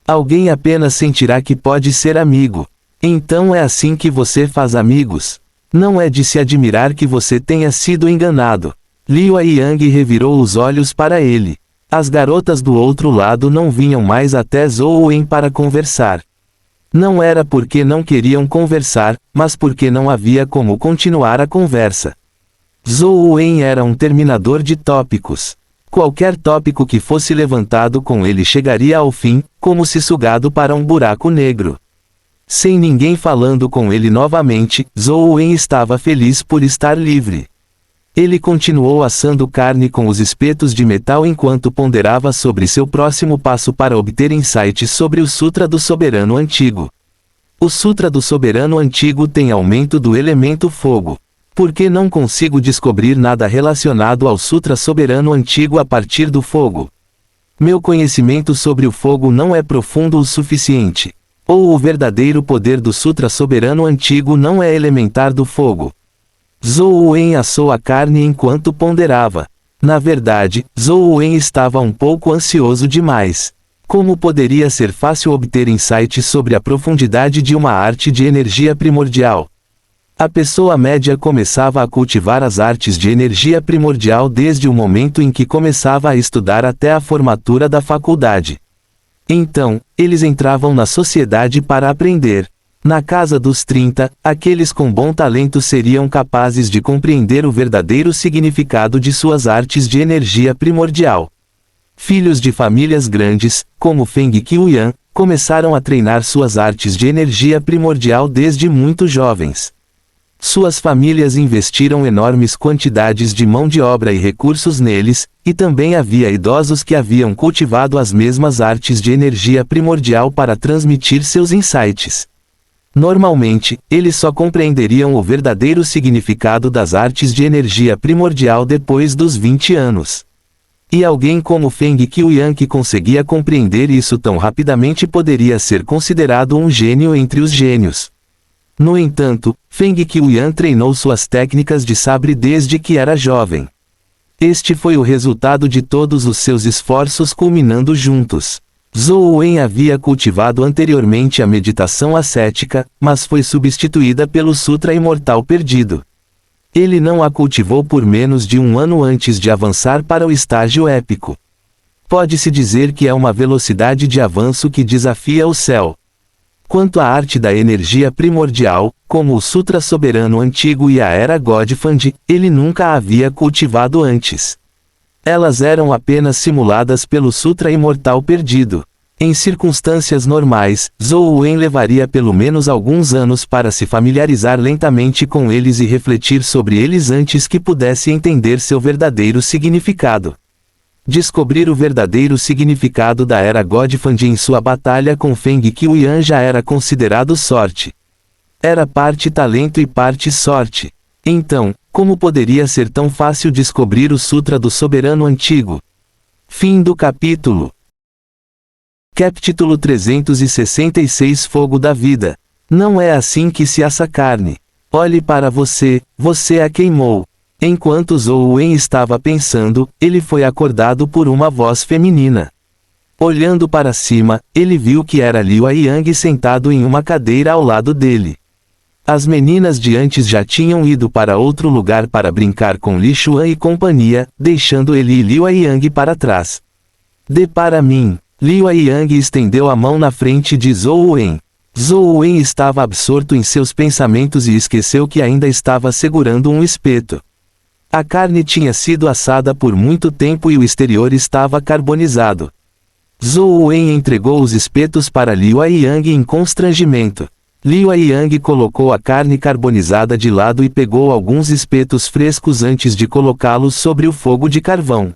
Alguém apenas sentirá que pode ser amigo. Então é assim que você faz amigos. Não é de se admirar que você tenha sido enganado. Liu Aiyang revirou os olhos para ele. As garotas do outro lado não vinham mais até Zhou Wen para conversar. Não era porque não queriam conversar, mas porque não havia como continuar a conversa. Zhou Wen era um terminador de tópicos. Qualquer tópico que fosse levantado com ele chegaria ao fim, como se sugado para um buraco negro. Sem ninguém falando com ele novamente, Zhou Wen estava feliz por estar livre. Ele continuou assando carne com os espetos de metal enquanto ponderava sobre seu próximo passo para obter insights sobre o Sutra do Soberano Antigo. O Sutra do Soberano Antigo tem aumento do elemento fogo. Por que não consigo descobrir nada relacionado ao Sutra Soberano Antigo a partir do fogo? Meu conhecimento sobre o fogo não é profundo o suficiente. Ou o verdadeiro poder do Sutra Soberano Antigo não é elementar do fogo. Zhou Wen assou a carne enquanto ponderava. Na verdade, Zhou Wen estava um pouco ansioso demais. Como poderia ser fácil obter insights sobre a profundidade de uma arte de energia primordial? A pessoa média começava a cultivar as artes de energia primordial desde o momento em que começava a estudar até a formatura da faculdade. Então, eles entravam na sociedade para aprender. Na casa dos 30, aqueles com bom talento seriam capazes de compreender o verdadeiro significado de suas artes de energia primordial. Filhos de famílias grandes, como Feng Qiuyan, começaram a treinar suas artes de energia primordial desde muito jovens. Suas famílias investiram enormes quantidades de mão de obra e recursos neles, e também havia idosos que haviam cultivado as mesmas artes de energia primordial para transmitir seus insights. Normalmente, eles só compreenderiam o verdadeiro significado das artes de energia primordial depois dos 20 anos. E alguém como Feng Qiuyan que conseguia compreender isso tão rapidamente poderia ser considerado um gênio entre os gênios. No entanto, Feng Qiuyan treinou suas técnicas de sabre desde que era jovem. Este foi o resultado de todos os seus esforços culminando juntos. Zhou Wen havia cultivado anteriormente a meditação ascética, mas foi substituída pelo Sutra Imortal Perdido. Ele não a cultivou por menos de um ano antes de avançar para o estágio épico. Pode-se dizer que é uma velocidade de avanço que desafia o céu. Quanto à arte da energia primordial, como o Sutra Soberano Antigo e a Era Godfand, ele nunca a havia cultivado antes. Elas eram apenas simuladas pelo Sutra Imortal Perdido. Em circunstâncias normais, Zhou Wen levaria pelo menos alguns anos para se familiarizar lentamente com eles e refletir sobre eles antes que pudesse entender seu verdadeiro significado. Descobrir o verdadeiro significado da Era Godfand em sua batalha com Feng Qiuyan já era considerado sorte. Era parte talento e parte sorte. Então, como poderia ser tão fácil descobrir o Sutra do Soberano Antigo? Fim do capítulo. Capítulo 366 Fogo da Vida. Não é assim que se assa carne. Olhe para você, você a queimou. Enquanto Zhou Wen estava pensando, ele foi acordado por uma voz feminina. Olhando para cima, ele viu que era Liu Yang sentado em uma cadeira ao lado dele. As meninas de antes já tinham ido para outro lugar para brincar com Li Xuan e companhia, deixando ele e Liu Yang para trás. Dê para mim. Liu Yang estendeu a mão na frente de Zhou Wen. Zhou Wen estava absorto em seus pensamentos e esqueceu que ainda estava segurando um espeto. A carne tinha sido assada por muito tempo e o exterior estava carbonizado. Zhou Wen entregou os espetos para Liu Yang em constrangimento. Liu Yang colocou a carne carbonizada de lado e pegou alguns espetos frescos antes de colocá-los sobre o fogo de carvão.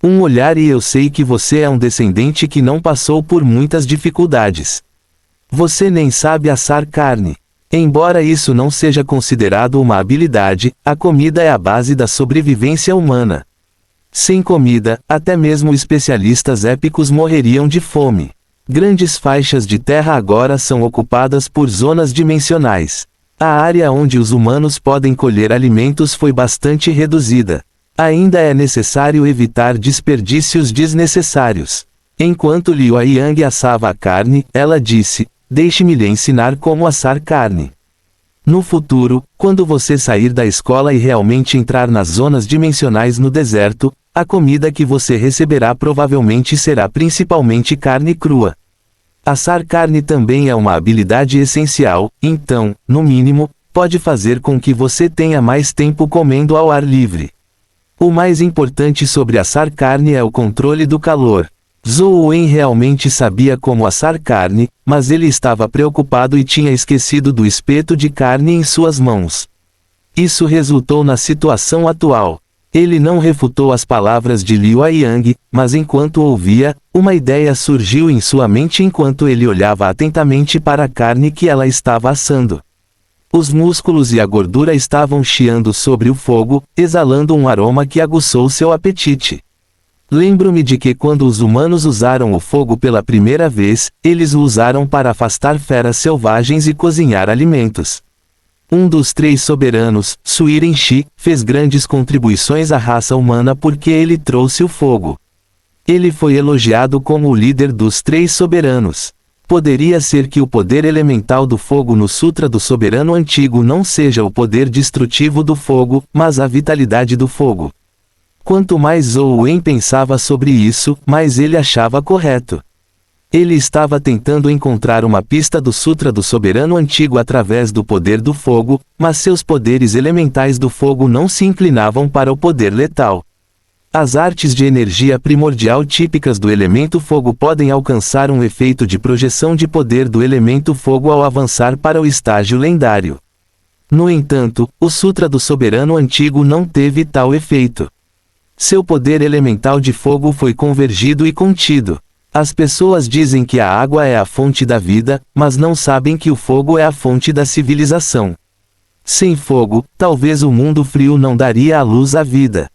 Um olhar e eu sei que você é um descendente que não passou por muitas dificuldades. Você nem sabe assar carne. Embora isso não seja considerado uma habilidade, a comida é a base da sobrevivência humana. Sem comida, até mesmo especialistas épicos morreriam de fome. Grandes faixas de terra agora são ocupadas por zonas dimensionais. A área onde os humanos podem colher alimentos foi bastante reduzida. Ainda é necessário evitar desperdícios desnecessários. Enquanto Liu Yang assava a carne, ela disse: "Deixe-me lhe ensinar como assar carne. No futuro, quando você sair da escola e realmente entrar nas zonas dimensionais no deserto, a comida que você receberá provavelmente será principalmente carne crua. Assar carne também é uma habilidade essencial, então, no mínimo, pode fazer com que você tenha mais tempo comendo ao ar livre. O mais importante sobre assar carne é o controle do calor." Zhou Wen realmente sabia como assar carne, mas ele estava preocupado e tinha esquecido do espeto de carne em suas mãos. Isso resultou na situação atual. Ele não refutou as palavras de Liu Yang, mas enquanto ouvia, uma ideia surgiu em sua mente enquanto ele olhava atentamente para a carne que ela estava assando. Os músculos e a gordura estavam chiando sobre o fogo, exalando um aroma que aguçou seu apetite. Lembro-me de que quando os humanos usaram o fogo pela primeira vez, eles o usaram para afastar feras selvagens e cozinhar alimentos. Um dos 3 soberanos, Suiren Shi, fez grandes contribuições à raça humana porque ele trouxe o fogo. Ele foi elogiado como o líder dos 3 soberanos. Poderia ser que o poder elemental do fogo no Sutra do Soberano Antigo não seja o poder destrutivo do fogo, mas a vitalidade do fogo. Quanto mais Zhou Wen pensava sobre isso, mais ele achava correto. Ele estava tentando encontrar uma pista do Sutra do Soberano Antigo através do poder do fogo, mas seus poderes elementais do fogo não se inclinavam para o poder letal. As artes de energia primordial típicas do elemento fogo podem alcançar um efeito de projeção de poder do elemento fogo ao avançar para o estágio lendário. No entanto, o Sutra do Soberano Antigo não teve tal efeito. Seu poder elemental de fogo foi convergido e contido. As pessoas dizem que a água é a fonte da vida, mas não sabem que o fogo é a fonte da civilização. Sem fogo, talvez o mundo frio não daria à luz à vida.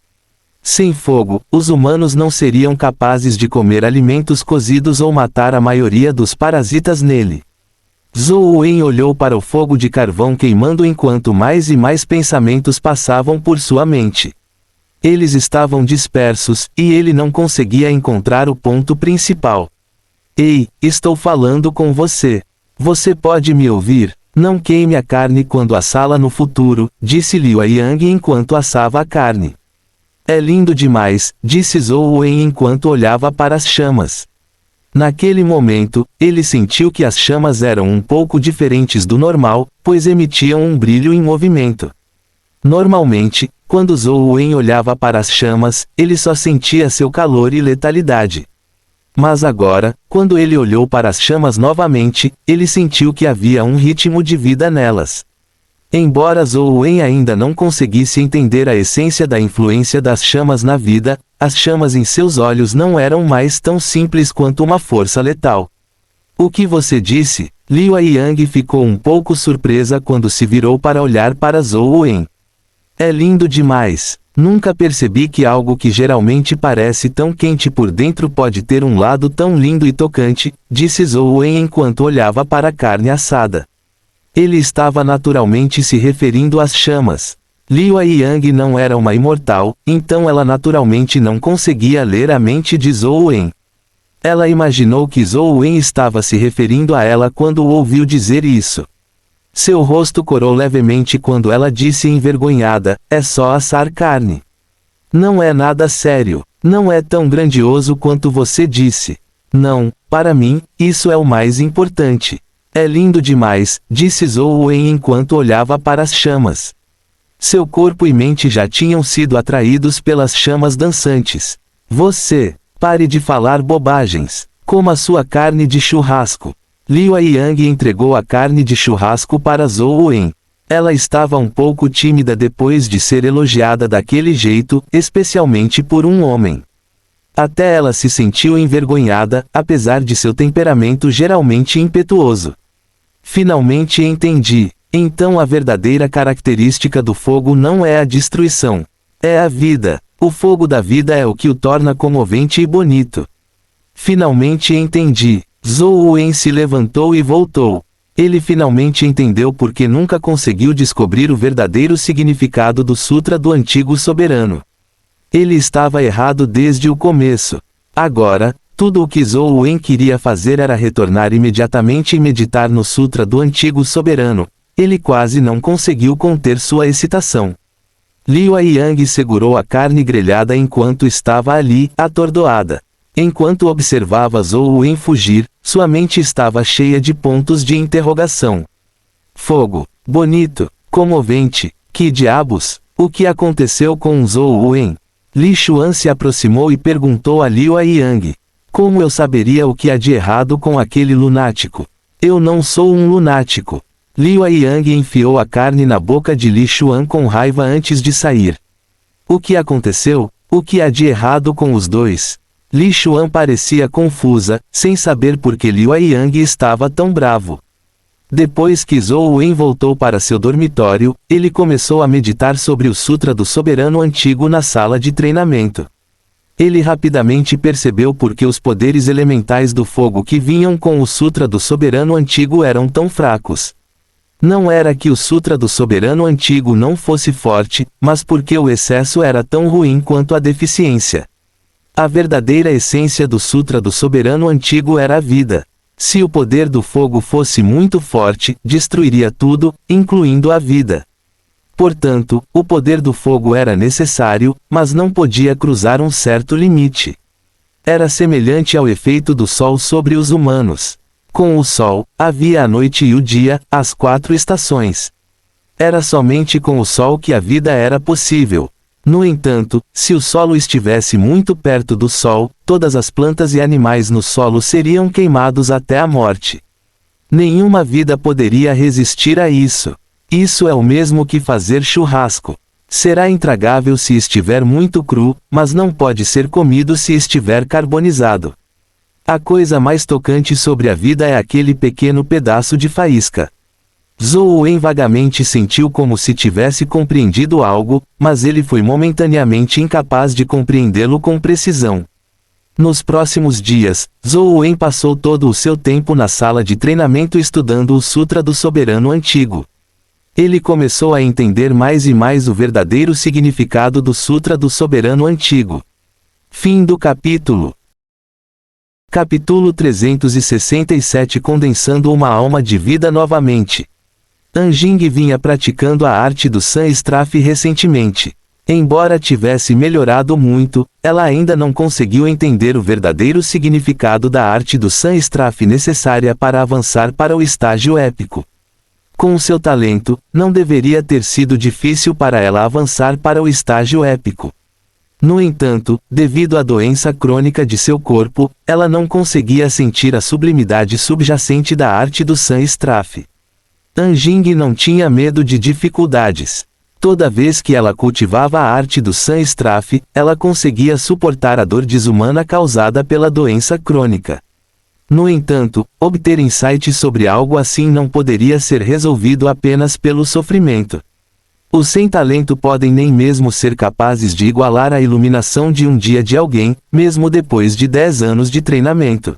Sem fogo, os humanos não seriam capazes de comer alimentos cozidos ou matar a maioria dos parasitas nele. Zhou Wen olhou para o fogo de carvão queimando enquanto mais e mais pensamentos passavam por sua mente. Eles estavam dispersos, e ele não conseguia encontrar o ponto principal. Ei, estou falando com você. Você pode me ouvir? Não queime a carne quando assá-la no futuro, disse Liu Yang enquanto assava a carne. É lindo demais, disse Zhou Wen enquanto olhava para as chamas. Naquele momento, ele sentiu que as chamas eram um pouco diferentes do normal, pois emitiam um brilho em movimento. Normalmente, quando Zhou Wen olhava para as chamas, ele só sentia seu calor e letalidade. Mas agora, quando ele olhou para as chamas novamente, ele sentiu que havia um ritmo de vida nelas. Embora Zhou Wen ainda não conseguisse entender a essência da influência das chamas na vida, as chamas em seus olhos não eram mais tão simples quanto uma força letal. O que você disse? Liu Yang ficou um pouco surpresa quando se virou para olhar para Zhou Wen. É lindo demais. Nunca percebi que algo que geralmente parece tão quente por dentro pode ter um lado tão lindo e tocante, disse Zhou Wen enquanto olhava para a carne assada. Ele estava naturalmente se referindo às chamas. Liu Yang não era uma imortal, então ela naturalmente não conseguia ler a mente de Zhou Wen. Ela imaginou que Zhou Wen estava se referindo a ela quando o ouviu dizer isso. Seu rosto corou levemente quando ela disse envergonhada, é só assar carne. Não é nada sério. Não é tão grandioso quanto você disse. Não, para mim, isso é o mais importante. É lindo demais, disse Zhou Wen enquanto olhava para as chamas. Seu corpo e mente já tinham sido atraídos pelas chamas dançantes. Você, pare de falar bobagens. Coma sua carne de churrasco. Liu Yang entregou a carne de churrasco para Zhou Wen. Ela estava um pouco tímida depois de ser elogiada daquele jeito, especialmente por um homem. Até ela se sentiu envergonhada, apesar de seu temperamento geralmente impetuoso. Finalmente entendi. Então a verdadeira característica do fogo não é a destruição. É a vida. O fogo da vida é o que o torna comovente e bonito. Finalmente entendi. Zhou Wen se levantou e voltou. Ele finalmente entendeu porque nunca conseguiu descobrir o verdadeiro significado do Sutra do Antigo Soberano. Ele estava errado desde o começo. Agora, tudo o que Zhou Wen queria fazer era retornar imediatamente e meditar no Sutra do Antigo Soberano. Ele quase não conseguiu conter sua excitação. Liu Yang segurou a carne grelhada enquanto estava ali, atordoada. Enquanto observava Zhou Wen fugir, sua mente estava cheia de pontos de interrogação. Fogo. Bonito. Comovente. Que diabos? O que aconteceu com Zhou Wen? Li Xuan se aproximou e perguntou a Liu Yang. Como eu saberia o que há de errado com aquele lunático? Eu não sou um lunático. Liu Yang enfiou a carne na boca de Li Xuan com raiva antes de sair. O que aconteceu? O que há de errado com os dois? Li Xuan parecia confusa, sem saber por que Liu Yang estava tão bravo. Depois que Zhou Wen voltou para seu dormitório, ele começou a meditar sobre o Sutra do Soberano Antigo na sala de treinamento. Ele rapidamente percebeu por que os poderes elementais do fogo que vinham com o Sutra do Soberano Antigo eram tão fracos. Não era que o Sutra do Soberano Antigo não fosse forte, mas porque o excesso era tão ruim quanto a deficiência. A verdadeira essência do Sutra do Soberano Antigo era a vida. Se o poder do fogo fosse muito forte, destruiria tudo, incluindo a vida. Portanto, o poder do fogo era necessário, mas não podia cruzar um certo limite. Era semelhante ao efeito do sol sobre os humanos. Com o sol, havia a noite e o dia, as 4 estações. Era somente com o sol que a vida era possível. No entanto, se o solo estivesse muito perto do sol, todas as plantas e animais no solo seriam queimados até a morte. Nenhuma vida poderia resistir a isso. Isso é o mesmo que fazer churrasco. Será intragável se estiver muito cru, mas não pode ser comido se estiver carbonizado. A coisa mais tocante sobre a vida é aquele pequeno pedaço de faísca. Zhou Wen vagamente sentiu como se tivesse compreendido algo, mas ele foi momentaneamente incapaz de compreendê-lo com precisão. Nos próximos dias, Zhou Wen passou todo o seu tempo na sala de treinamento estudando o Sutra do Soberano Antigo. Ele começou a entender mais e mais o verdadeiro significado do Sutra do Soberano Antigo. Fim do capítulo. Capítulo 367. Condensando uma alma de vida novamente. Anjing vinha praticando a arte do Sun Strafe recentemente. Embora tivesse melhorado muito, ela ainda não conseguiu entender o verdadeiro significado da arte do Sun Strafe necessária para avançar para o estágio épico. Com seu talento, não deveria ter sido difícil para ela avançar para o estágio épico. No entanto, devido à doença crônica de seu corpo, ela não conseguia sentir a sublimidade subjacente da arte do Sun Strafe. Anjing não tinha medo de dificuldades. Toda vez que ela cultivava a arte do Sun Strafe, ela conseguia suportar a dor desumana causada pela doença crônica. No entanto, obter insights sobre algo assim não poderia ser resolvido apenas pelo sofrimento. Os sem talento podem nem mesmo ser capazes de igualar a iluminação de um dia de alguém, mesmo depois de 10 anos de treinamento.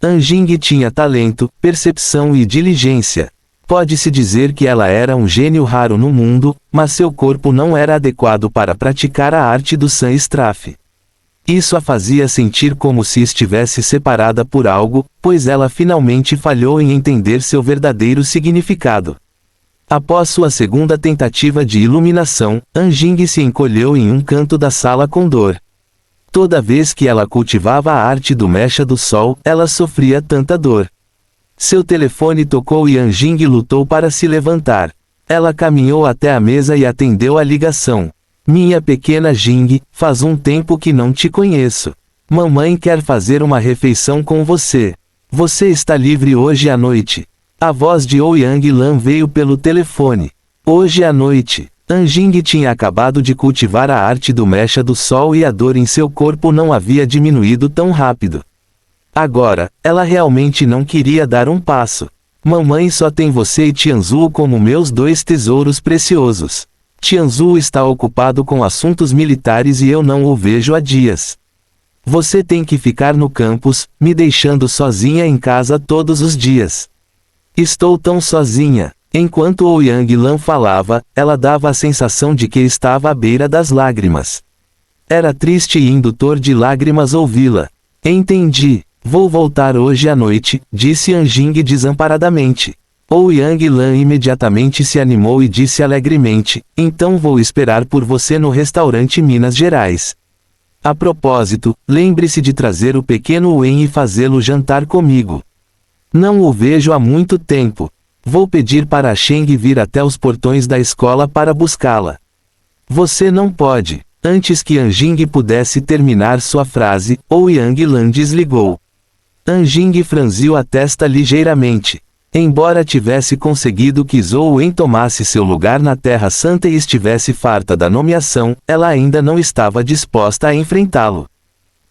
Anjing tinha talento, percepção e diligência. Pode-se dizer que ela era um gênio raro no mundo, mas seu corpo não era adequado para praticar a arte do Sun Strafe. Isso a fazia sentir como se estivesse separada por algo, pois ela finalmente falhou em entender seu verdadeiro significado. Após sua segunda tentativa de iluminação, Anjing se encolheu em um canto da sala com dor. Toda vez que ela cultivava a arte do Mecha do Sol, ela sofria tanta dor. Seu telefone tocou e Anjing lutou para se levantar. Ela caminhou até a mesa e atendeu a ligação. Minha pequena Jing, faz um tempo que não te conheço. Mamãe quer fazer uma refeição com você. Você está livre hoje à noite? A voz de Ouyang Lan veio pelo telefone. Hoje à noite. Anjing tinha acabado de cultivar a arte do Mecha do Sol e a dor em seu corpo não havia diminuído tão rápido. Agora, ela realmente não queria dar um passo. Mamãe só tem você e Tianzhu como meus 2 tesouros preciosos. Tianzhu está ocupado com assuntos militares e eu não o vejo há dias. Você tem que ficar no campus, me deixando sozinha em casa todos os dias. Estou tão sozinha. Enquanto Ouyang Lan falava, ela dava a sensação de que estava à beira das lágrimas. Era triste e indutor de lágrimas ouvi-la. Entendi. Vou voltar hoje à noite, disse Anjing desamparadamente. Ouyang Lan imediatamente se animou e disse alegremente, então vou esperar por você no restaurante Minas Gerais. A propósito, lembre-se de trazer o pequeno Wen e fazê-lo jantar comigo. Não o vejo há muito tempo. Vou pedir para a Sheng vir até os portões da escola para buscá-la. Você não pode. Antes que Anjing pudesse terminar sua frase, Ouyang Lan desligou. Anjing franziu a testa ligeiramente. Embora tivesse conseguido que Zhou Wen tomasse seu lugar na Terra Santa e estivesse farta da nomeação, ela ainda não estava disposta a enfrentá-lo.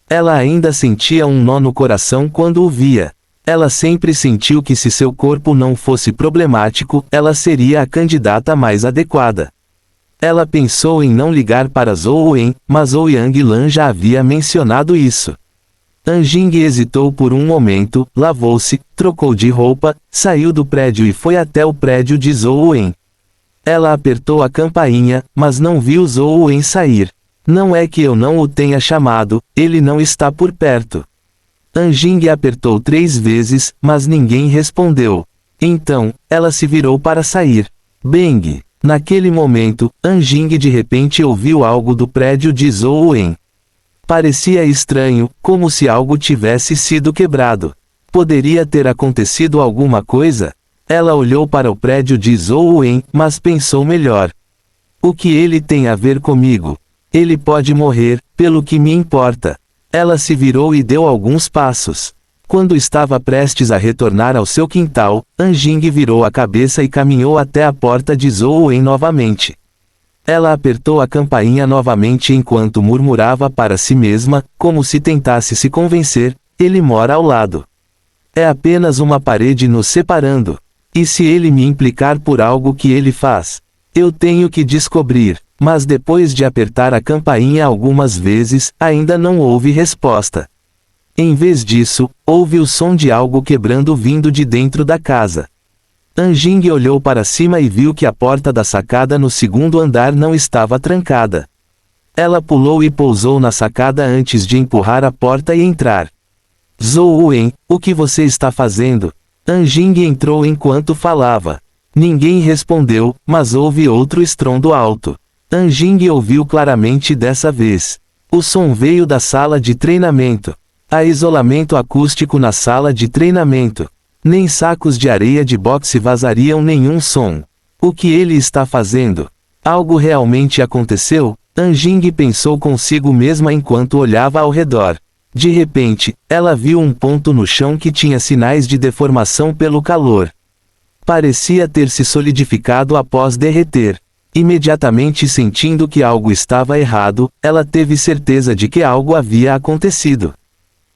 Ela ainda sentia um nó no coração quando o via. Ela sempre sentiu que se seu corpo não fosse problemático, ela seria a candidata mais adequada. Ela pensou em não ligar para Zhou Wen, mas Ouyang Lan já havia mencionado isso. Anjing hesitou por um momento, lavou-se, trocou de roupa, saiu do prédio e foi até o prédio de Zhou Wen. Ela apertou a campainha, mas não viu Zhou Wen sair. Não é que eu não o tenha chamado, ele não está por perto. Anjing apertou 3 vezes, mas ninguém respondeu. Então, ela se virou para sair. Bang! Naquele momento, Anjing de repente ouviu algo do prédio de Zhou Wen. Parecia estranho, como se algo tivesse sido quebrado. Poderia ter acontecido alguma coisa? Ela olhou para o prédio de Zhou Wen, mas pensou melhor. O que ele tem a ver comigo? Ele pode morrer, pelo que me importa. Ela se virou e deu alguns passos. Quando estava prestes a retornar ao seu quintal, Anjing virou a cabeça e caminhou até a porta de Zhou Wen novamente. Ela apertou a campainha novamente enquanto murmurava para si mesma, como se tentasse se convencer: ele mora ao lado. É apenas uma parede nos separando. E se ele me implicar por algo que ele faz? Eu tenho que descobrir. Mas depois de apertar a campainha algumas vezes, ainda não houve resposta. Em vez disso, houve o som de algo quebrando vindo de dentro da casa. Anjing olhou para cima e viu que a porta da sacada no segundo andar não estava trancada. Ela pulou e pousou na sacada antes de empurrar a porta e entrar. Zhou Wen, o que você está fazendo? Anjing entrou enquanto falava. Ninguém respondeu, mas houve outro estrondo alto. Anjing ouviu claramente dessa vez. O som veio da sala de treinamento. Há isolamento acústico na sala de treinamento. Nem sacos de areia de boxe vazariam nenhum som. O que ele está fazendo? Algo realmente aconteceu? Anjing pensou consigo mesma enquanto olhava ao redor. De repente, ela viu um ponto no chão que tinha sinais de deformação pelo calor. Parecia ter se solidificado após derreter. Imediatamente sentindo que algo estava errado, ela teve certeza de que algo havia acontecido.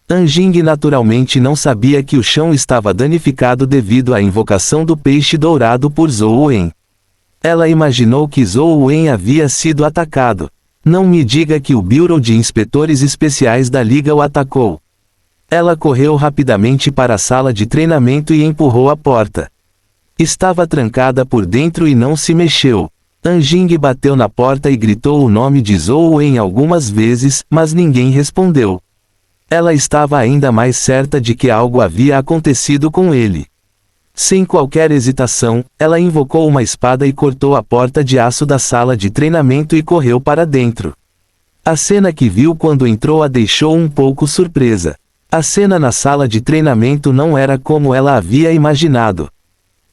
Anjing naturalmente não sabia que o chão estava danificado devido à invocação do peixe dourado por Zhou Wen. Ela imaginou que Zhou Wen havia sido atacado. Não me diga que o Bureau de Inspetores Especiais da Liga o atacou. Ela correu rapidamente para a sala de treinamento e empurrou a porta. Estava trancada por dentro e não se mexeu. Anjing bateu na porta e gritou o nome de Zhou Wen algumas vezes, mas ninguém respondeu. Ela estava ainda mais certa de que algo havia acontecido com ele. Sem qualquer hesitação, ela invocou uma espada e cortou a porta de aço da sala de treinamento e correu para dentro. A cena que viu quando entrou a deixou um pouco surpresa. A cena na sala de treinamento não era como ela havia imaginado.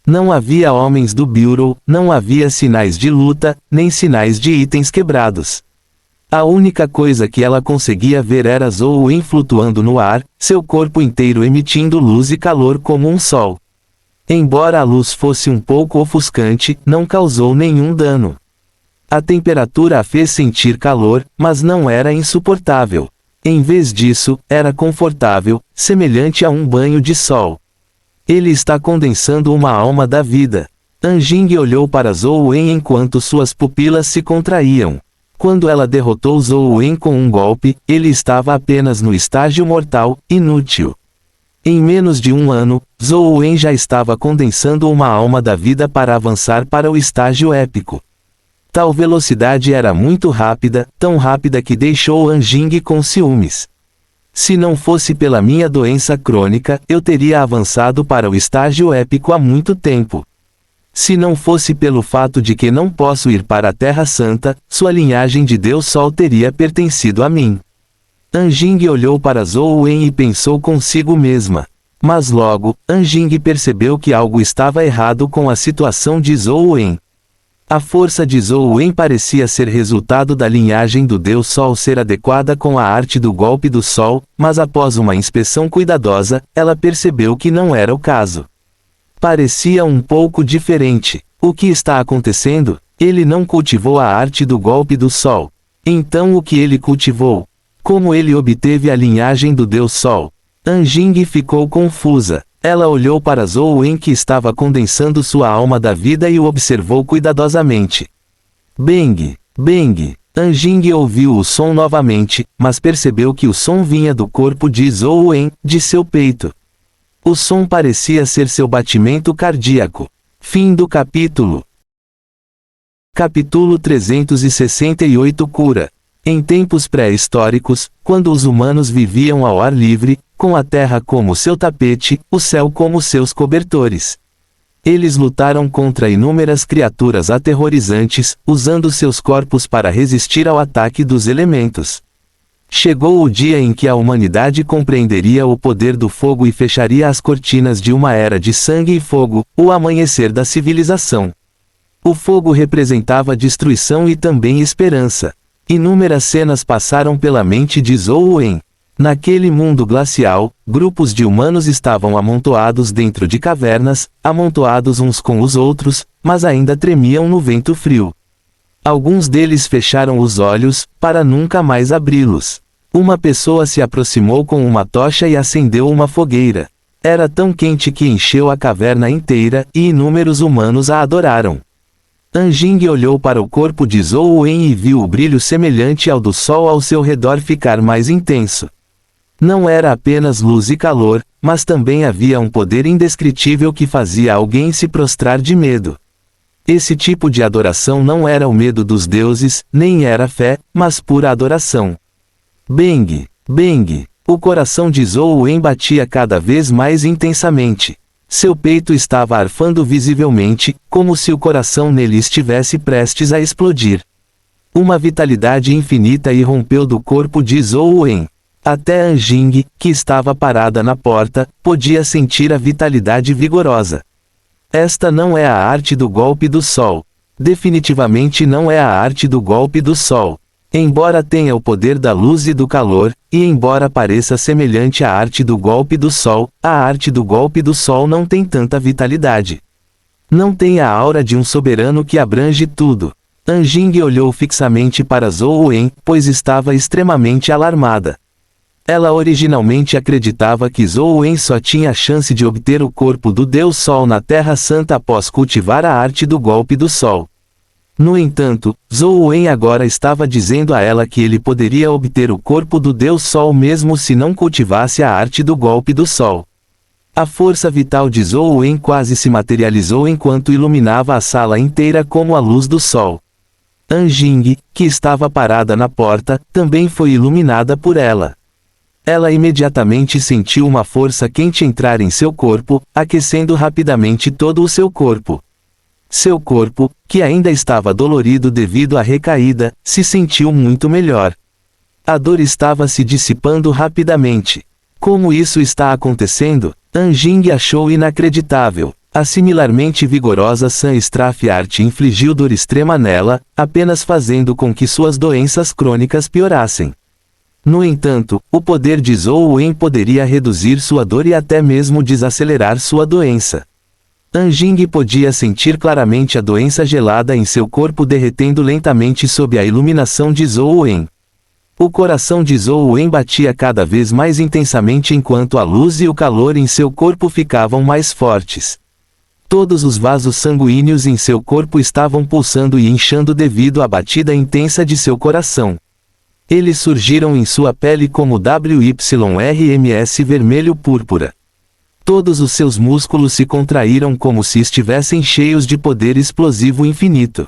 Não havia homens do Bureau, não havia sinais de luta, nem sinais de itens quebrados. A única coisa que ela conseguia ver era Zhou Wen flutuando no ar, seu corpo inteiro emitindo luz e calor como um sol. Embora a luz fosse um pouco ofuscante, não causou nenhum dano. A temperatura a fez sentir calor, mas não era insuportável. Em vez disso, era confortável, semelhante a um banho de sol. Ele está condensando uma alma da vida. Anjing olhou para Zhou Wen enquanto suas pupilas se contraíam. Quando ela derrotou Zhou Wen com um golpe, ele estava apenas no estágio mortal, inútil. Em menos de um ano, Zhou Wen já estava condensando uma alma da vida para avançar para o estágio épico. Tal velocidade era muito rápida, tão rápida que deixou Anjing com ciúmes. Se não fosse pela minha doença crônica, eu teria avançado para o estágio épico há muito tempo. Se não fosse pelo fato de que não posso ir para a Terra Santa, sua linhagem de Deus Sol teria pertencido a mim. Anjing olhou para Zhou Wen e pensou consigo mesma. Mas logo, Anjing percebeu que algo estava errado com a situação de Zhou Wen. A força de Zhou Wen parecia ser resultado da linhagem do Deus Sol ser adequada com a arte do golpe do Sol, mas após uma inspeção cuidadosa, ela percebeu que não era o caso. Parecia um pouco diferente. O que está acontecendo? Ele não cultivou a arte do golpe do Sol. Então o que ele cultivou? Como ele obteve a linhagem do Deus Sol? Anjing ficou confusa. Ela olhou para Zhou Wen, que estava condensando sua alma da vida, e o observou cuidadosamente. Bang! Bang! Anjing ouviu o som novamente, mas percebeu que o som vinha do corpo de Zhou Wen, de seu peito. O som parecia ser seu batimento cardíaco. Fim do capítulo. Capítulo 368 Cura. Em tempos pré-históricos, quando os humanos viviam ao ar livre, com a terra como seu tapete, o céu como seus cobertores, eles lutaram contra inúmeras criaturas aterrorizantes, usando seus corpos para resistir ao ataque dos elementos. Chegou o dia em que a humanidade compreenderia o poder do fogo e fecharia as cortinas de uma era de sangue e fogo, o amanhecer da civilização. O fogo representava destruição e também esperança. Inúmeras cenas passaram pela mente de Zhou Wen. Naquele mundo glacial, grupos de humanos estavam amontoados dentro de cavernas, amontoados uns com os outros, mas ainda tremiam no vento frio. Alguns deles fecharam os olhos, para nunca mais abri-los. Uma pessoa se aproximou com uma tocha e acendeu uma fogueira. Era tão quente que encheu a caverna inteira, e inúmeros humanos a adoraram. Anjing olhou para o corpo de Zhou Wen e viu o brilho semelhante ao do sol ao seu redor ficar mais intenso. Não era apenas luz e calor, mas também havia um poder indescritível que fazia alguém se prostrar de medo. Esse tipo de adoração não era o medo dos deuses, nem era fé, mas pura adoração. Bang! Bang! O coração de Zhou Wen batia cada vez mais intensamente. Seu peito estava arfando visivelmente, como se o coração nele estivesse prestes a explodir. Uma vitalidade infinita irrompeu do corpo de Zhou Wen. Até Anjing, que estava parada na porta, podia sentir a vitalidade vigorosa. Esta não é a arte do golpe do sol. Definitivamente não é a arte do golpe do sol. Embora tenha o poder da luz e do calor, e embora pareça semelhante à arte do golpe do sol, a arte do golpe do sol não tem tanta vitalidade. Não tem a aura de um soberano que abrange tudo. Anjing olhou fixamente para Zhou Wen, pois estava extremamente alarmada. Ela originalmente acreditava que Zhou Wen só tinha a chance de obter o corpo do Deus Sol na Terra Santa após cultivar a arte do golpe do sol. No entanto, Zhou Wen agora estava dizendo a ela que ele poderia obter o corpo do Deus Sol mesmo se não cultivasse a arte do golpe do sol. A força vital de Zhou Wen quase se materializou enquanto iluminava a sala inteira como a luz do sol. Anjing, que estava parada na porta, também foi iluminada por ela. Ela imediatamente sentiu uma força quente entrar em seu corpo, aquecendo rapidamente todo o seu corpo. Seu corpo, que ainda estava dolorido devido à recaída, se sentiu muito melhor. A dor estava se dissipando rapidamente. Como isso está acontecendo? Anjing achou inacreditável. A similarmente vigorosa Sun Straff Art infligiu dor extrema nela, apenas fazendo com que suas doenças crônicas piorassem. No entanto, o poder de Zhou Wen poderia reduzir sua dor e até mesmo desacelerar sua doença. Anjing podia sentir claramente a doença gelada em seu corpo derretendo lentamente sob a iluminação de Zhou Wen. O coração de Zhou Wen batia cada vez mais intensamente enquanto a luz e o calor em seu corpo ficavam mais fortes. Todos os vasos sanguíneos em seu corpo estavam pulsando e inchando devido à batida intensa de seu coração. Eles surgiram em sua pele como WYRMS vermelho-púrpura. Todos os seus músculos se contraíram como se estivessem cheios de poder explosivo infinito.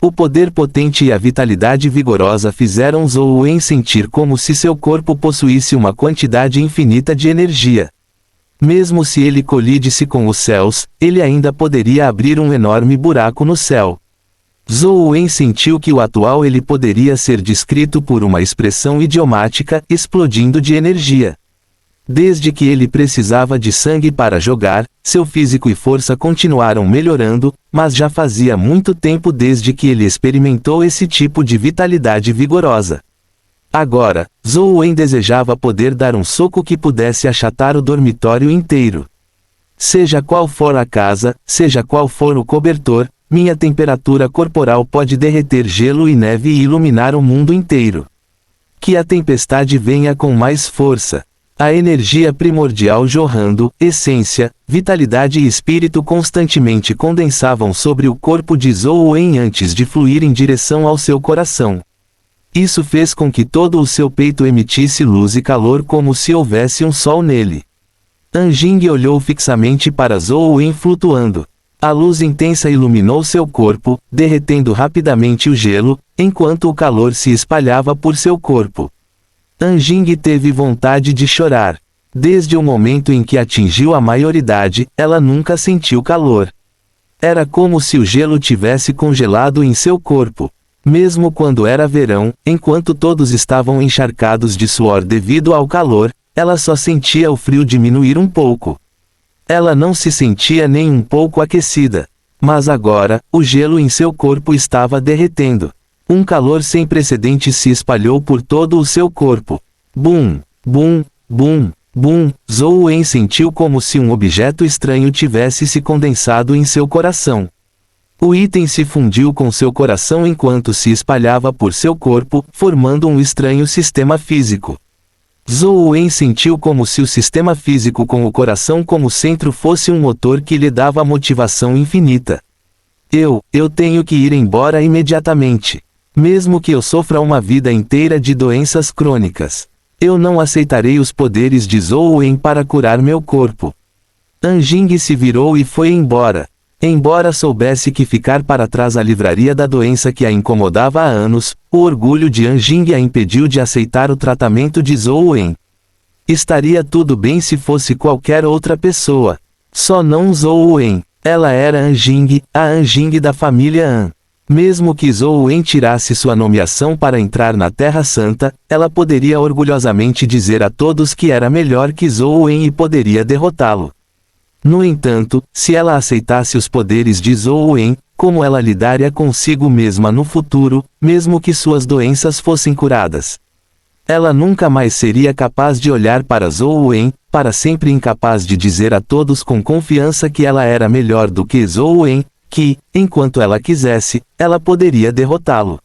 O poder potente e a vitalidade vigorosa fizeram Zhou Wen sentir como se seu corpo possuísse uma quantidade infinita de energia. Mesmo se ele colidisse com os céus, ele ainda poderia abrir um enorme buraco no céu. Zhou Wen sentiu que o atual ele poderia ser descrito por uma expressão idiomática, explodindo de energia. Desde que ele precisava de sangue para jogar, seu físico e força continuaram melhorando, mas já fazia muito tempo desde que ele experimentou esse tipo de vitalidade vigorosa. Agora, Zhou Wen desejava poder dar um soco que pudesse achatar o dormitório inteiro. Seja qual for a casa, seja qual for o cobertor, minha temperatura corporal pode derreter gelo e neve e iluminar o mundo inteiro. Que a tempestade venha com mais força. A energia primordial jorrando, essência, vitalidade e espírito constantemente condensavam sobre o corpo de Zhou Wen antes de fluir em direção ao seu coração. Isso fez com que todo o seu peito emitisse luz e calor como se houvesse um sol nele. Anjing olhou fixamente para Zhou Wen flutuando. A luz intensa iluminou seu corpo, derretendo rapidamente o gelo, enquanto o calor se espalhava por seu corpo. Anjing teve vontade de chorar. Desde o momento em que atingiu a maioridade, ela nunca sentiu calor. Era como se o gelo tivesse congelado em seu corpo. Mesmo quando era verão, enquanto todos estavam encharcados de suor devido ao calor, ela só sentia o frio diminuir um pouco. Ela não se sentia nem um pouco aquecida. Mas agora, o gelo em seu corpo estava derretendo. Um calor sem precedentes se espalhou por todo o seu corpo. Bum, bum, bum, bum. Zhou Wen sentiu como se um objeto estranho tivesse se condensado em seu coração. O item se fundiu com seu coração enquanto se espalhava por seu corpo, formando um estranho sistema físico. Zhou Wen sentiu como se o sistema físico com o coração como centro fosse um motor que lhe dava motivação infinita. Eu tenho que ir embora imediatamente. Mesmo que eu sofra uma vida inteira de doenças crônicas. Eu não aceitarei os poderes de Zhou Wen para curar meu corpo. Anjing se virou e foi embora. Embora soubesse que ficar para trás a livraria da doença que a incomodava há anos, o orgulho de Anjing a impediu de aceitar o tratamento de Zhou Wen. Estaria tudo bem se fosse qualquer outra pessoa. Só não Zhou Wen. Ela era Anjing, a Anjing da família An. Mesmo que Zhou Wen tirasse sua nomeação para entrar na Terra Santa, ela poderia orgulhosamente dizer a todos que era melhor que Zhou Wen e poderia derrotá-lo. No entanto, se ela aceitasse os poderes de Zhou Wen, como ela lidaria consigo mesma no futuro, mesmo que suas doenças fossem curadas? Ela nunca mais seria capaz de olhar para Zhou Wen, para sempre incapaz de dizer a todos com confiança que ela era melhor do que Zhou Wen, que, enquanto ela quisesse, ela poderia derrotá-lo.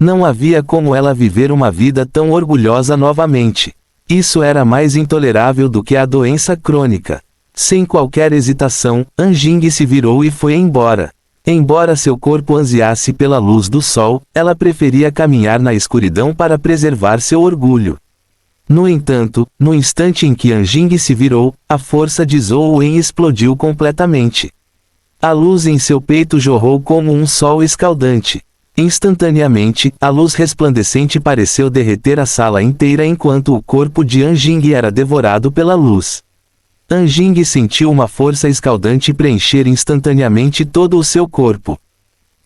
Não havia como ela viver uma vida tão orgulhosa novamente. Isso era mais intolerável do que a doença crônica. Sem qualquer hesitação, Anjing se virou e foi embora. Embora seu corpo ansiasse pela luz do sol, ela preferia caminhar na escuridão para preservar seu orgulho. No entanto, no instante em que Anjing se virou, a força de Zhou Wen explodiu completamente. A luz em seu peito jorrou como um sol escaldante. Instantaneamente, a luz resplandecente pareceu derreter a sala inteira enquanto o corpo de Anjing era devorado pela luz. Anjing sentiu uma força escaldante preencher instantaneamente todo o seu corpo.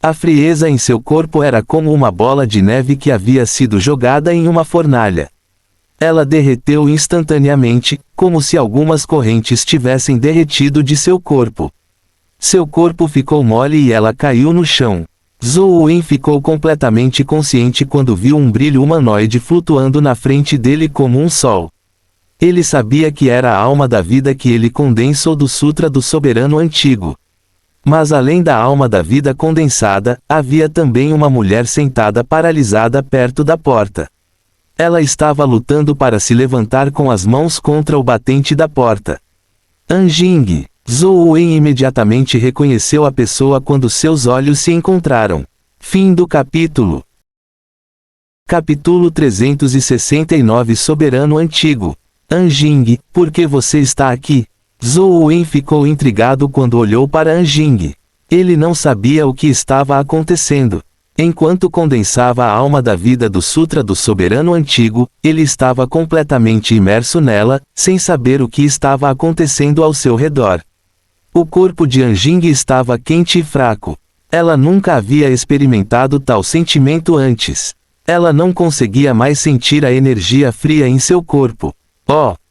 A frieza em seu corpo era como uma bola de neve que havia sido jogada em uma fornalha. Ela derreteu instantaneamente, como se algumas correntes tivessem derretido de seu corpo. Seu corpo ficou mole e ela caiu no chão. Zhou Wen ficou completamente consciente quando viu um brilho humanoide flutuando na frente dele como um sol. Ele sabia que era a alma da vida que ele condensou do Sutra do Soberano Antigo. Mas além da alma da vida condensada, havia também uma mulher sentada paralisada perto da porta. Ela estava lutando para se levantar com as mãos contra o batente da porta. Anjing. Zhou Wen imediatamente reconheceu a pessoa quando seus olhos se encontraram. Fim do capítulo. Capítulo 369 Soberano Antigo. Anjing, por que você está aqui? Zhou Wen ficou intrigado quando olhou para Anjing. Ele não sabia o que estava acontecendo. Enquanto condensava a alma da vida do Sutra do Soberano Antigo, ele estava completamente imerso nela, sem saber o que estava acontecendo ao seu redor. O corpo de Anjing estava quente e fraco. Ela nunca havia experimentado tal sentimento antes. Ela não conseguia mais sentir a energia fria em seu corpo.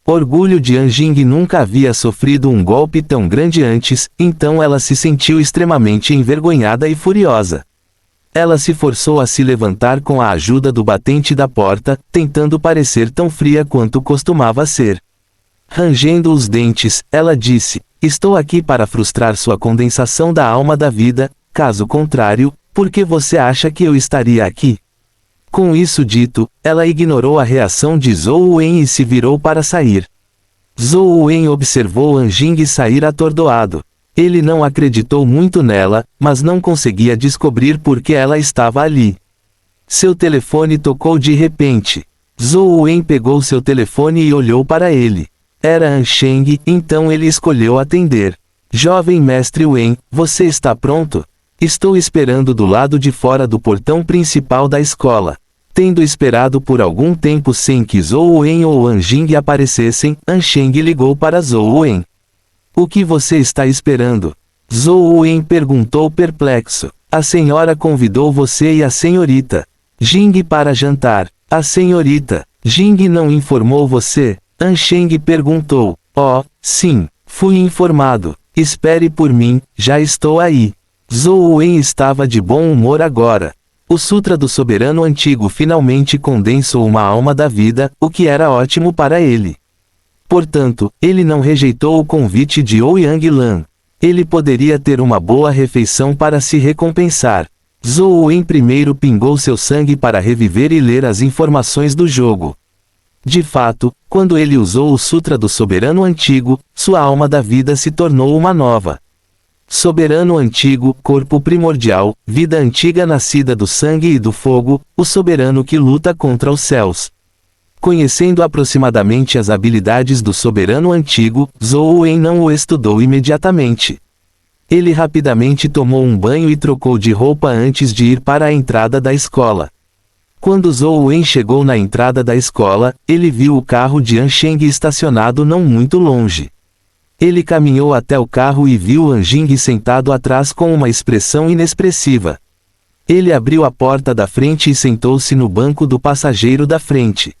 Orgulho de Anjing nunca havia sofrido um golpe tão grande antes, então ela se sentiu extremamente envergonhada e furiosa. Ela se forçou a se levantar com a ajuda do batente da porta, tentando parecer tão fria quanto costumava ser. Rangendo os dentes, ela disse: "Estou aqui para frustrar sua condensação da alma da vida, caso contrário, por que você acha que eu estaria aqui?" Com isso dito, ela ignorou a reação de Zhou Wen e se virou para sair. Zhou Wen observou Anjing sair atordoado. Ele não acreditou muito nela, mas não conseguia descobrir por que ela estava ali. Seu telefone tocou de repente. Zhou Wen pegou seu telefone e olhou para ele. Era Ansheng, então ele escolheu atender. Jovem mestre Wen, você está pronto? Estou esperando do lado de fora do portão principal da escola. Tendo esperado por algum tempo sem que Zhou Wen ou Anjing aparecessem, Ansheng ligou para Zhou Wen. O que você está esperando? Zhou Wen perguntou perplexo. A senhora convidou você e a senhorita Jing para jantar. A senhorita Jing não informou você? Ansheng perguntou. Oh, sim, fui informado. Espere por mim, já estou aí. Zhou Wen estava de bom humor agora. O Sutra do Soberano Antigo finalmente condensou uma alma da vida, o que era ótimo para ele. Portanto, ele não rejeitou o convite de Ouyang Lan. Ele poderia ter uma boa refeição para se recompensar. Zhou Wen primeiro pingou seu sangue para reviver e ler as informações do jogo. De fato, quando ele usou o Sutra do Soberano Antigo, sua alma da vida se tornou uma nova. Soberano Antigo, corpo primordial, vida antiga nascida do sangue e do fogo, o soberano que luta contra os céus. Conhecendo aproximadamente as habilidades do Soberano Antigo, Zhou Wen não o estudou imediatamente. Ele rapidamente tomou um banho e trocou de roupa antes de ir para a entrada da escola. Quando Zhou Wen chegou na entrada da escola, ele viu o carro de Ansheng estacionado não muito longe. Ele caminhou até o carro e viu Anjing sentado atrás com uma expressão inexpressiva. Ele abriu a porta da frente e sentou-se no banco do passageiro da frente.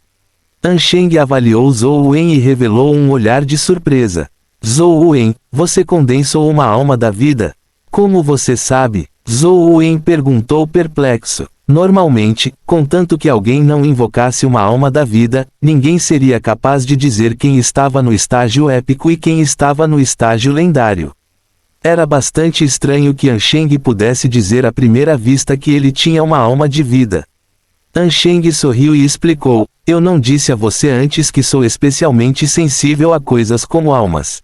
Ansheng avaliou Zhou Wen e revelou um olhar de surpresa. Zhou Wen, você condensou uma alma da vida? Como você sabe? Zhou Wen perguntou perplexo. Normalmente, contanto que alguém não invocasse uma alma da vida, ninguém seria capaz de dizer quem estava no estágio épico e quem estava no estágio lendário. Era bastante estranho que Ansheng pudesse dizer à primeira vista que ele tinha uma alma de vida. Ansheng sorriu e explicou, eu não disse a você antes que sou especialmente sensível a coisas como almas.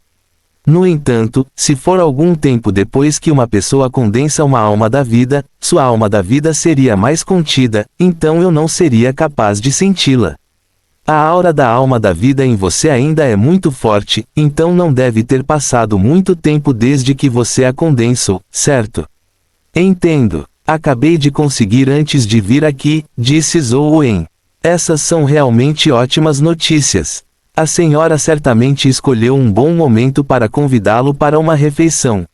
No entanto, se for algum tempo depois que uma pessoa condensa uma alma da vida, sua alma da vida seria mais contida, então eu não seria capaz de senti-la. A aura da alma da vida em você ainda é muito forte, então não deve ter passado muito tempo desde que você a condensou, certo? Entendo. Acabei de conseguir antes de vir aqui, disse Zhou Wen. Essas são realmente ótimas notícias. A senhora certamente escolheu um bom momento para convidá-lo para uma refeição.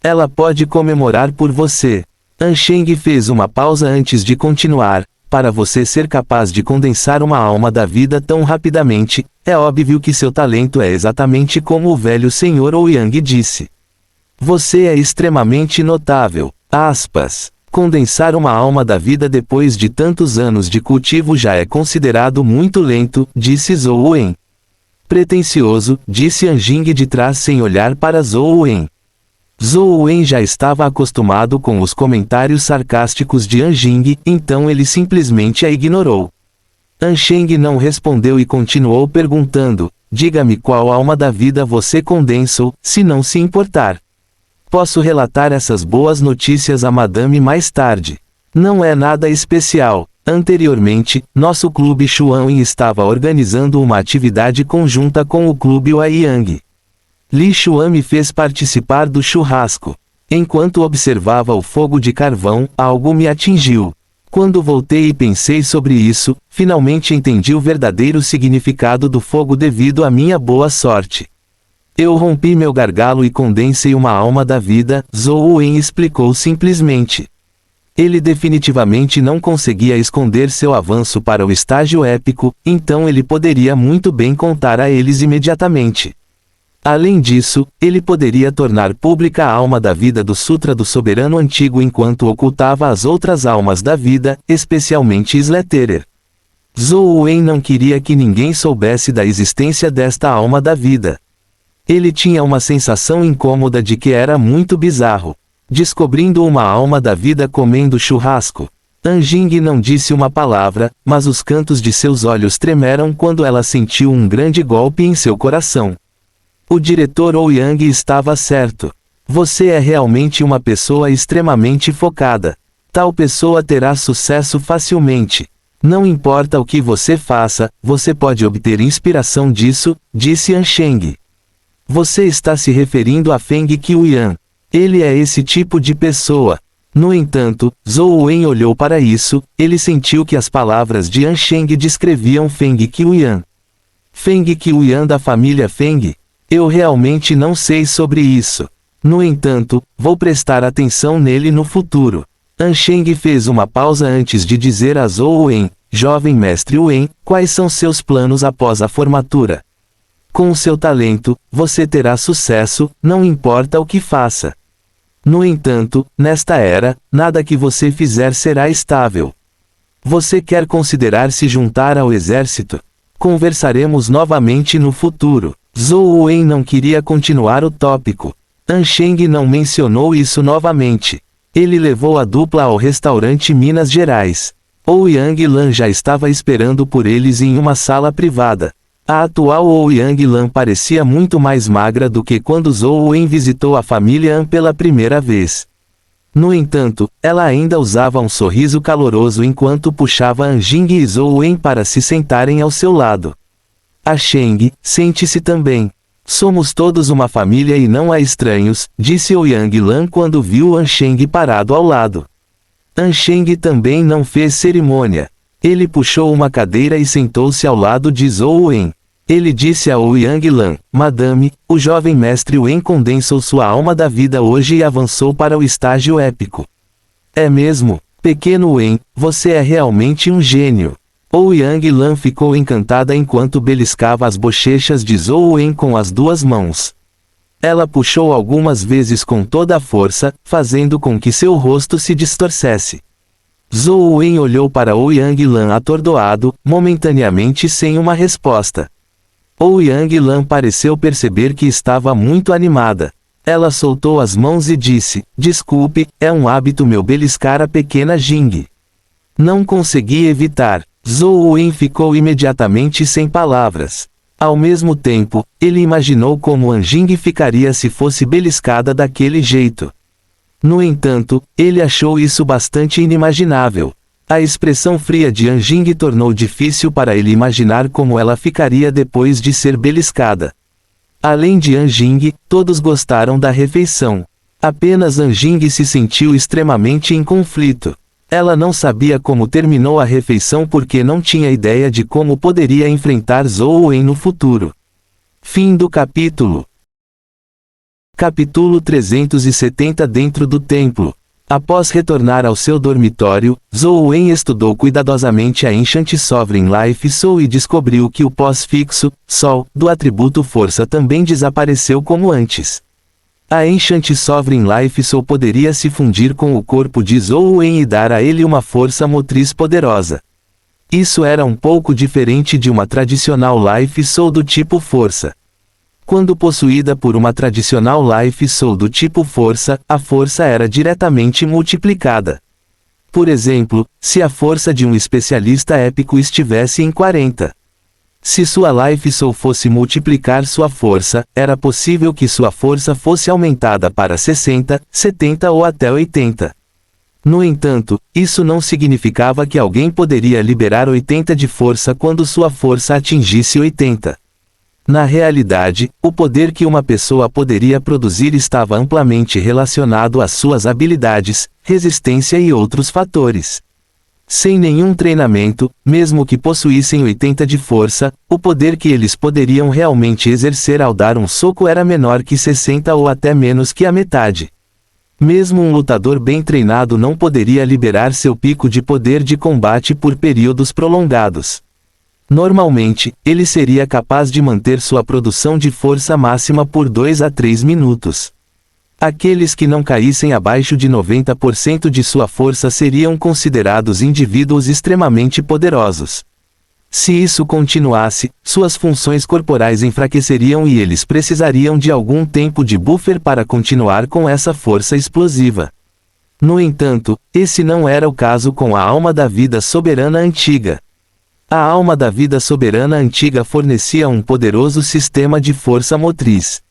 Ela pode comemorar por você. Ansheng fez uma pausa antes de continuar. Para você ser capaz de condensar uma alma da vida tão rapidamente, é óbvio que seu talento é exatamente como o velho senhor Ouyang disse. Você é extremamente notável. Aspas. Condensar uma alma da vida depois de tantos anos de cultivo já é considerado muito lento, disse Zhou Wen. Pretensioso, disse Anjing de trás sem olhar para Zhou Wen. Zhou Wen já estava acostumado com os comentários sarcásticos de Anjing, então ele simplesmente a ignorou. Ansheng não respondeu e continuou perguntando, diga-me qual alma da vida você condensou, se não se importar. Posso relatar essas boas notícias a Madame mais tarde. Não é nada especial. Anteriormente, nosso clube Xuanwen estava organizando uma atividade conjunta com o clube Ouyang. Li Xuan me fez participar do churrasco. Enquanto observava o fogo de carvão, algo me atingiu. Quando voltei e pensei sobre isso, finalmente entendi o verdadeiro significado do fogo devido à minha boa sorte. Eu rompi meu gargalo e condensei uma alma da vida, Zhou Wen explicou simplesmente. Ele definitivamente não conseguia esconder seu avanço para o estágio épico, então ele poderia muito bem contar a eles imediatamente. Além disso, ele poderia tornar pública a alma da vida do Sutra do Soberano Antigo enquanto ocultava as outras almas da vida, especialmente Sletterer. Zhou Wen não queria que ninguém soubesse da existência desta alma da vida. Ele tinha uma sensação incômoda de que era muito bizarro. Descobrindo uma alma da vida comendo churrasco. Anjing não disse uma palavra, mas os cantos de seus olhos tremeram quando ela sentiu um grande golpe em seu coração. O diretor Ouyang estava certo. Você é realmente uma pessoa extremamente focada. Tal pessoa terá sucesso facilmente. Não importa o que você faça, você pode obter inspiração disso, disse Ansheng. Você está se referindo a Feng Qiuyan. Ele é esse tipo de pessoa. No entanto, Zhou Wen olhou para isso, ele sentiu que as palavras de Ansheng descreviam Feng Qiuyan. Feng Qiuyan da família Feng? Eu realmente não sei sobre isso. No entanto, vou prestar atenção nele no futuro. Ansheng fez uma pausa antes de dizer a Zhou Wen, jovem mestre Wen, quais são seus planos após a formatura? Com o seu talento, você terá sucesso, não importa o que faça. No entanto, nesta era, nada que você fizer será estável. Você quer considerar se juntar ao exército? Conversaremos novamente no futuro. Zhou Wen não queria continuar o tópico. Ansheng não mencionou isso novamente. Ele levou a dupla ao restaurante Minas Gerais. Ouyang Lan já estava esperando por eles em uma sala privada. A atual Ouyang Lan parecia muito mais magra do que quando Zhou Wen visitou a família An pela primeira vez. No entanto, ela ainda usava um sorriso caloroso enquanto puxava Anjing e Zhou Wen para se sentarem ao seu lado. Ansheng, sente-se também. Somos todos uma família e não há estranhos, disse Ouyang Lan quando viu Ansheng parado ao lado. Ansheng também não fez cerimônia. Ele puxou uma cadeira e sentou-se ao lado de Zhou Wen. Ele disse a Ouyang Lan, Madame, o jovem mestre Wen condensou sua alma da vida hoje e avançou para o estágio épico. É mesmo, pequeno Wen, você é realmente um gênio. Ouyang Lan ficou encantada enquanto beliscava as bochechas de Zhou Wen com as duas mãos. Ela puxou algumas vezes com toda a força, fazendo com que seu rosto se distorcesse. Zhou Wen olhou para Ouyang Lan atordoado, momentaneamente sem uma resposta. Ouyang Lan pareceu perceber que estava muito animada. Ela soltou as mãos e disse, desculpe, é um hábito meu beliscar a pequena Jing. Não consegui evitar. Zhou Wen ficou imediatamente sem palavras. Ao mesmo tempo, ele imaginou como Anjing ficaria se fosse beliscada daquele jeito. No entanto, ele achou isso bastante inimaginável. A expressão fria de Anjing tornou difícil para ele imaginar como ela ficaria depois de ser beliscada. Além de Anjing, todos gostaram da refeição. Apenas Anjing se sentiu extremamente em conflito. Ela não sabia como terminou a refeição porque não tinha ideia de como poderia enfrentar Zhou Wen no futuro. Fim do capítulo. Capítulo 370 Dentro do templo. Após retornar ao seu dormitório, Zhou Wen estudou cuidadosamente a Ancient Sovereign Life Soul e descobriu que o pós-fixo, Sol, do atributo Força também desapareceu como antes. A Ancient Sovereign Life Soul poderia se fundir com o corpo de Zhou Wen e dar a ele uma força motriz poderosa. Isso era um pouco diferente de uma tradicional Life Soul do tipo Força. Quando possuída por uma tradicional Life Soul do tipo Força, a força era diretamente multiplicada. Por exemplo, se a força de um especialista épico estivesse em 40. Se sua Life Soul fosse multiplicar sua força, era possível que sua força fosse aumentada para 60, 70 ou até 80. No entanto, isso não significava que alguém poderia liberar 80 de força quando sua força atingisse 80. Na realidade, o poder que uma pessoa poderia produzir estava amplamente relacionado às suas habilidades, resistência e outros fatores. Sem nenhum treinamento, mesmo que possuíssem 80 de força, o poder que eles poderiam realmente exercer ao dar um soco era menor que 60 ou até menos que a metade. Mesmo um lutador bem treinado não poderia liberar seu pico de poder de combate por períodos prolongados. Normalmente, ele seria capaz de manter sua produção de força máxima por 2 a 3 minutos. Aqueles que não caíssem abaixo de 90% de sua força seriam considerados indivíduos extremamente poderosos. Se isso continuasse, suas funções corporais enfraqueceriam e eles precisariam de algum tempo de buffer para continuar com essa força explosiva. No entanto, esse não era o caso com a alma da vida soberana antiga. A alma da vida soberana antiga fornecia um poderoso sistema de força motriz.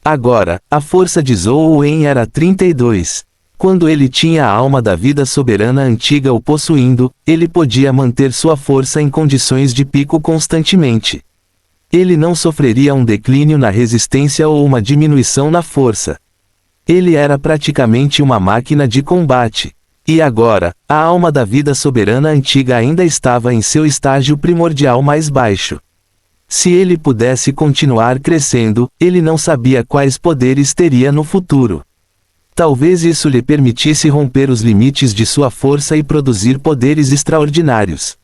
Agora, a força de Zhou Wen era 32. Quando ele tinha a alma da vida soberana antiga o possuindo, ele podia manter sua força em condições de pico constantemente. Ele não sofreria um declínio na resistência ou uma diminuição na força. Ele era praticamente uma máquina de combate. E agora, a alma da vida soberana antiga ainda estava em seu estágio primordial mais baixo. Se ele pudesse continuar crescendo, ele não sabia quais poderes teria no futuro. Talvez isso lhe permitisse romper os limites de sua força e produzir poderes extraordinários.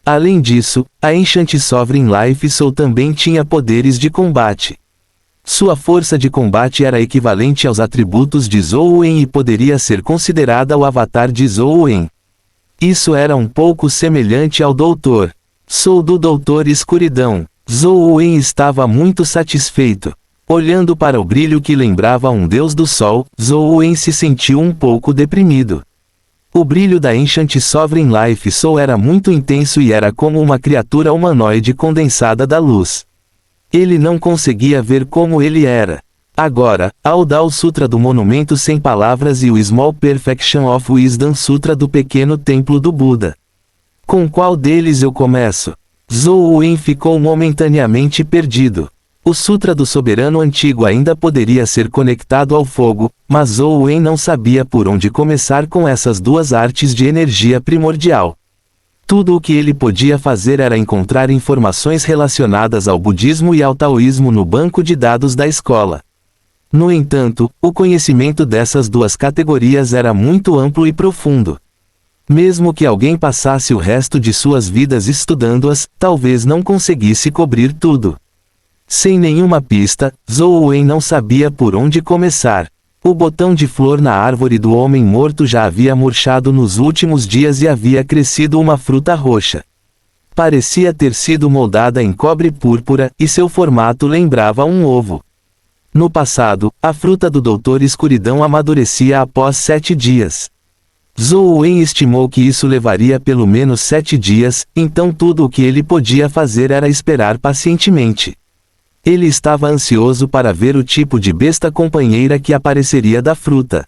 Além disso, a Ancient Sovereign Life Soul também tinha poderes de combate. Sua força de combate era equivalente aos atributos de Zhou Wen e poderia ser considerada o avatar de Zhou Wen. Isso era um pouco semelhante ao Doutor. Sou do Doutor Escuridão. Zhou Wen estava muito satisfeito. Olhando para o brilho que lembrava um deus do sol, Zhou Wen se sentiu um pouco deprimido. O brilho da Ancient Sovereign Life Soul era muito intenso e era como uma criatura humanoide condensada da luz. Ele não conseguia ver como ele era. Agora, ao Dao Sutra do Monumento Sem Palavras e o Small Perfection of Wisdom Sutra do Pequeno Templo do Buda. Com qual deles eu começo? Zhou Wen ficou momentaneamente perdido. O Sutra do Soberano Antigo ainda poderia ser conectado ao fogo, mas Zhou Wen não sabia por onde começar com essas duas artes de energia primordial. Tudo o que ele podia fazer era encontrar informações relacionadas ao budismo e ao taoísmo no banco de dados da escola. No entanto, o conhecimento dessas duas categorias era muito amplo e profundo. Mesmo que alguém passasse o resto de suas vidas estudando-as, talvez não conseguisse cobrir tudo. Sem nenhuma pista, Zhou Wen não sabia por onde começar. O botão de flor na árvore do homem morto já havia murchado nos últimos dias e havia crescido uma fruta roxa. Parecia ter sido moldada em cobre púrpura, e seu formato lembrava um ovo. No passado, a fruta do Doutor Escuridão amadurecia após 7 dias. Zhou Wen estimou que isso levaria pelo menos 7 dias, então tudo o que ele podia fazer era esperar pacientemente. Ele estava ansioso para ver o tipo de besta companheira que apareceria da fruta.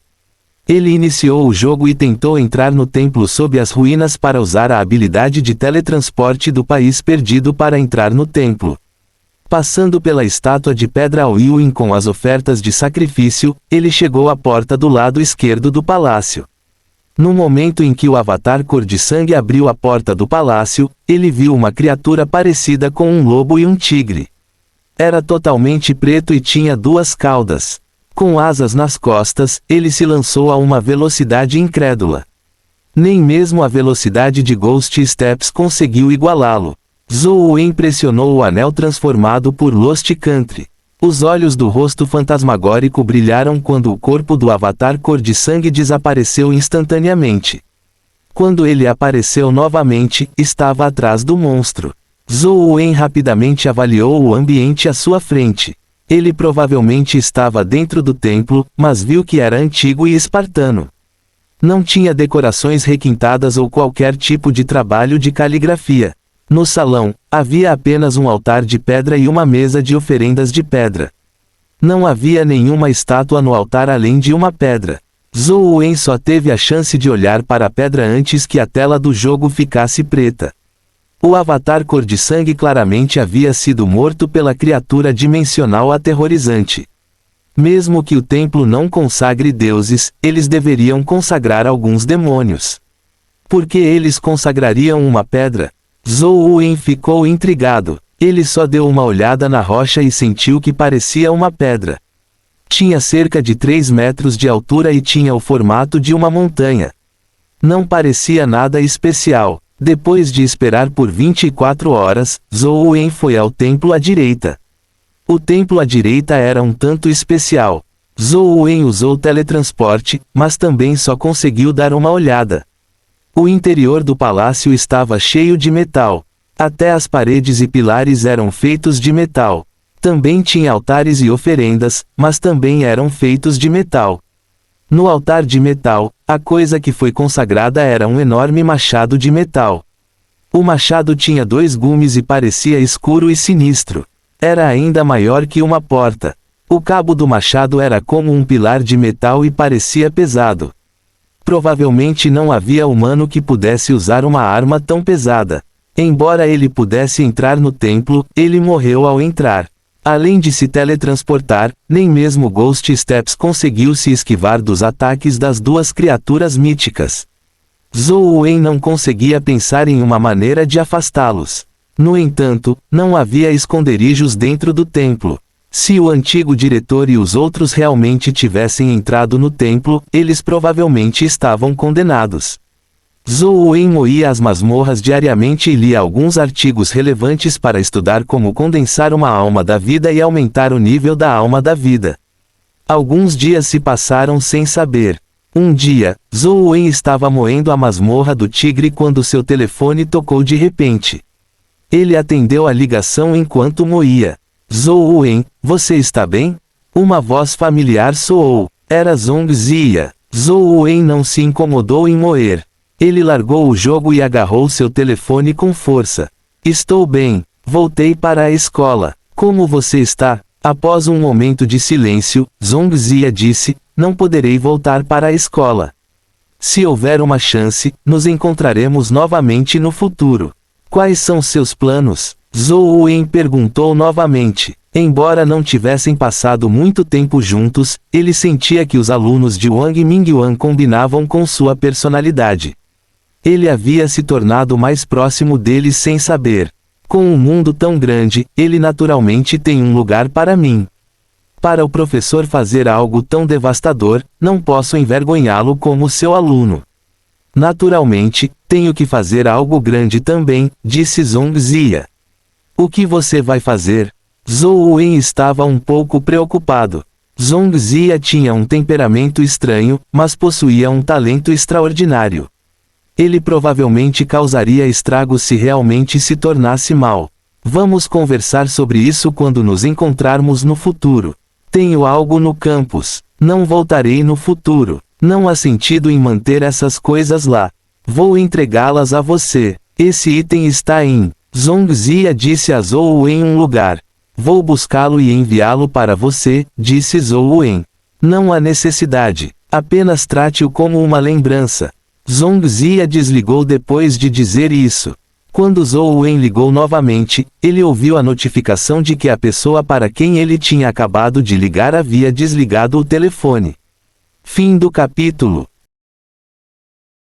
Ele iniciou o jogo e tentou entrar no templo sob as ruínas para usar a habilidade de teletransporte do país perdido para entrar no templo. Passando pela estátua de pedra Oiuin com as ofertas de sacrifício, ele chegou à porta do lado esquerdo do palácio. No momento em que o avatar cor de sangue abriu a porta do palácio, ele viu uma criatura parecida com um lobo e um tigre. Era totalmente preto e tinha 2 caudas. Com asas nas costas, ele se lançou a uma velocidade incrédula. Nem mesmo a velocidade de Ghost Steps conseguiu igualá-lo. Zhou Wen pressionou o anel transformado por Lost Country. Os olhos do rosto fantasmagórico brilharam quando o corpo do avatar cor de sangue desapareceu instantaneamente. Quando ele apareceu novamente, estava atrás do monstro. Zhou Wen rapidamente avaliou o ambiente à sua frente. Ele provavelmente estava dentro do templo, mas viu que era antigo e espartano. Não tinha decorações requintadas ou qualquer tipo de trabalho de caligrafia. No salão, havia apenas um altar de pedra e uma mesa de oferendas de pedra. Não havia nenhuma estátua no altar além de uma pedra. Zhou Wen só teve a chance de olhar para a pedra antes que a tela do jogo ficasse preta. O avatar cor de sangue claramente havia sido morto pela criatura dimensional aterrorizante. Mesmo que o templo não consagre deuses, eles deveriam consagrar alguns demônios. Por que eles consagrariam uma pedra? Zhou Wen ficou intrigado. Ele só deu uma olhada na rocha e sentiu que parecia uma pedra. Tinha cerca de 3 metros de altura e tinha o formato de uma montanha. Não parecia nada especial. Depois de esperar por 24 horas, Zhou Wen foi ao templo à direita. O templo à direita era um tanto especial. Zhou Wen usou teletransporte, mas também só conseguiu dar uma olhada. O interior do palácio estava cheio de metal. Até as paredes e pilares eram feitos de metal. Também tinha altares e oferendas, mas também eram feitos de metal. No altar de metal, a coisa que foi consagrada era um enorme machado de metal. O machado tinha 2 gumes e parecia escuro e sinistro. Era ainda maior que uma porta. O cabo do machado era como um pilar de metal e parecia pesado. Provavelmente não havia humano que pudesse usar uma arma tão pesada. Embora ele pudesse entrar no templo, ele morreu ao entrar. Além de se teletransportar, nem mesmo Ghost Steps conseguiu se esquivar dos ataques das 2 criaturas míticas. Zhou Wen não conseguia pensar em uma maneira de afastá-los. No entanto, não havia esconderijos dentro do templo. Se o antigo diretor e os outros realmente tivessem entrado no templo, eles provavelmente estavam condenados. Zhou Wen moía as masmorras diariamente e lia alguns artigos relevantes para estudar como condensar uma alma da vida e aumentar o nível da alma da vida. Alguns dias se passaram sem saber. Um dia, Zhou Wen estava moendo a masmorra do tigre quando seu telefone tocou de repente. Ele atendeu a ligação enquanto moía. Zhou Wen, você está bem? Uma voz familiar soou. Era Zhong Zia. Zhou Wen não se incomodou em moer. Ele largou o jogo e agarrou seu telefone com força. Estou bem. Voltei para a escola. Como você está? Após um momento de silêncio, Zhong Zia disse, não poderei voltar para a escola. Se houver uma chance, nos encontraremos novamente no futuro. Quais são seus planos? Zhou Wen perguntou novamente. Embora não tivessem passado muito tempo juntos, ele sentia que os alunos de Wang Mingyuan combinavam com sua personalidade. Ele havia se tornado mais próximo deles sem saber. Com um mundo tão grande, ele naturalmente tem um lugar para mim. Para o professor fazer algo tão devastador, não posso envergonhá-lo como seu aluno. Naturalmente, tenho que fazer algo grande também, disse Zhong Zia. O que você vai fazer? Zhou Wen estava um pouco preocupado. Zhong Zia tinha um temperamento estranho, mas possuía um talento extraordinário. Ele provavelmente causaria estragos se realmente se tornasse mal. Vamos conversar sobre isso quando nos encontrarmos no futuro. Tenho algo no campus. Não voltarei no futuro. Não há sentido em manter essas coisas lá. Vou entregá-las a você. Esse item está em... Zhong Zia disse a Zhou Wen um lugar. Vou buscá-lo e enviá-lo para você, disse Zhou Wen. Não há necessidade. Apenas trate-o como uma lembrança. Zhong Zia desligou depois de dizer isso. Quando Zhou Wen ligou novamente, ele ouviu a notificação de que a pessoa para quem ele tinha acabado de ligar havia desligado o telefone. Fim do capítulo.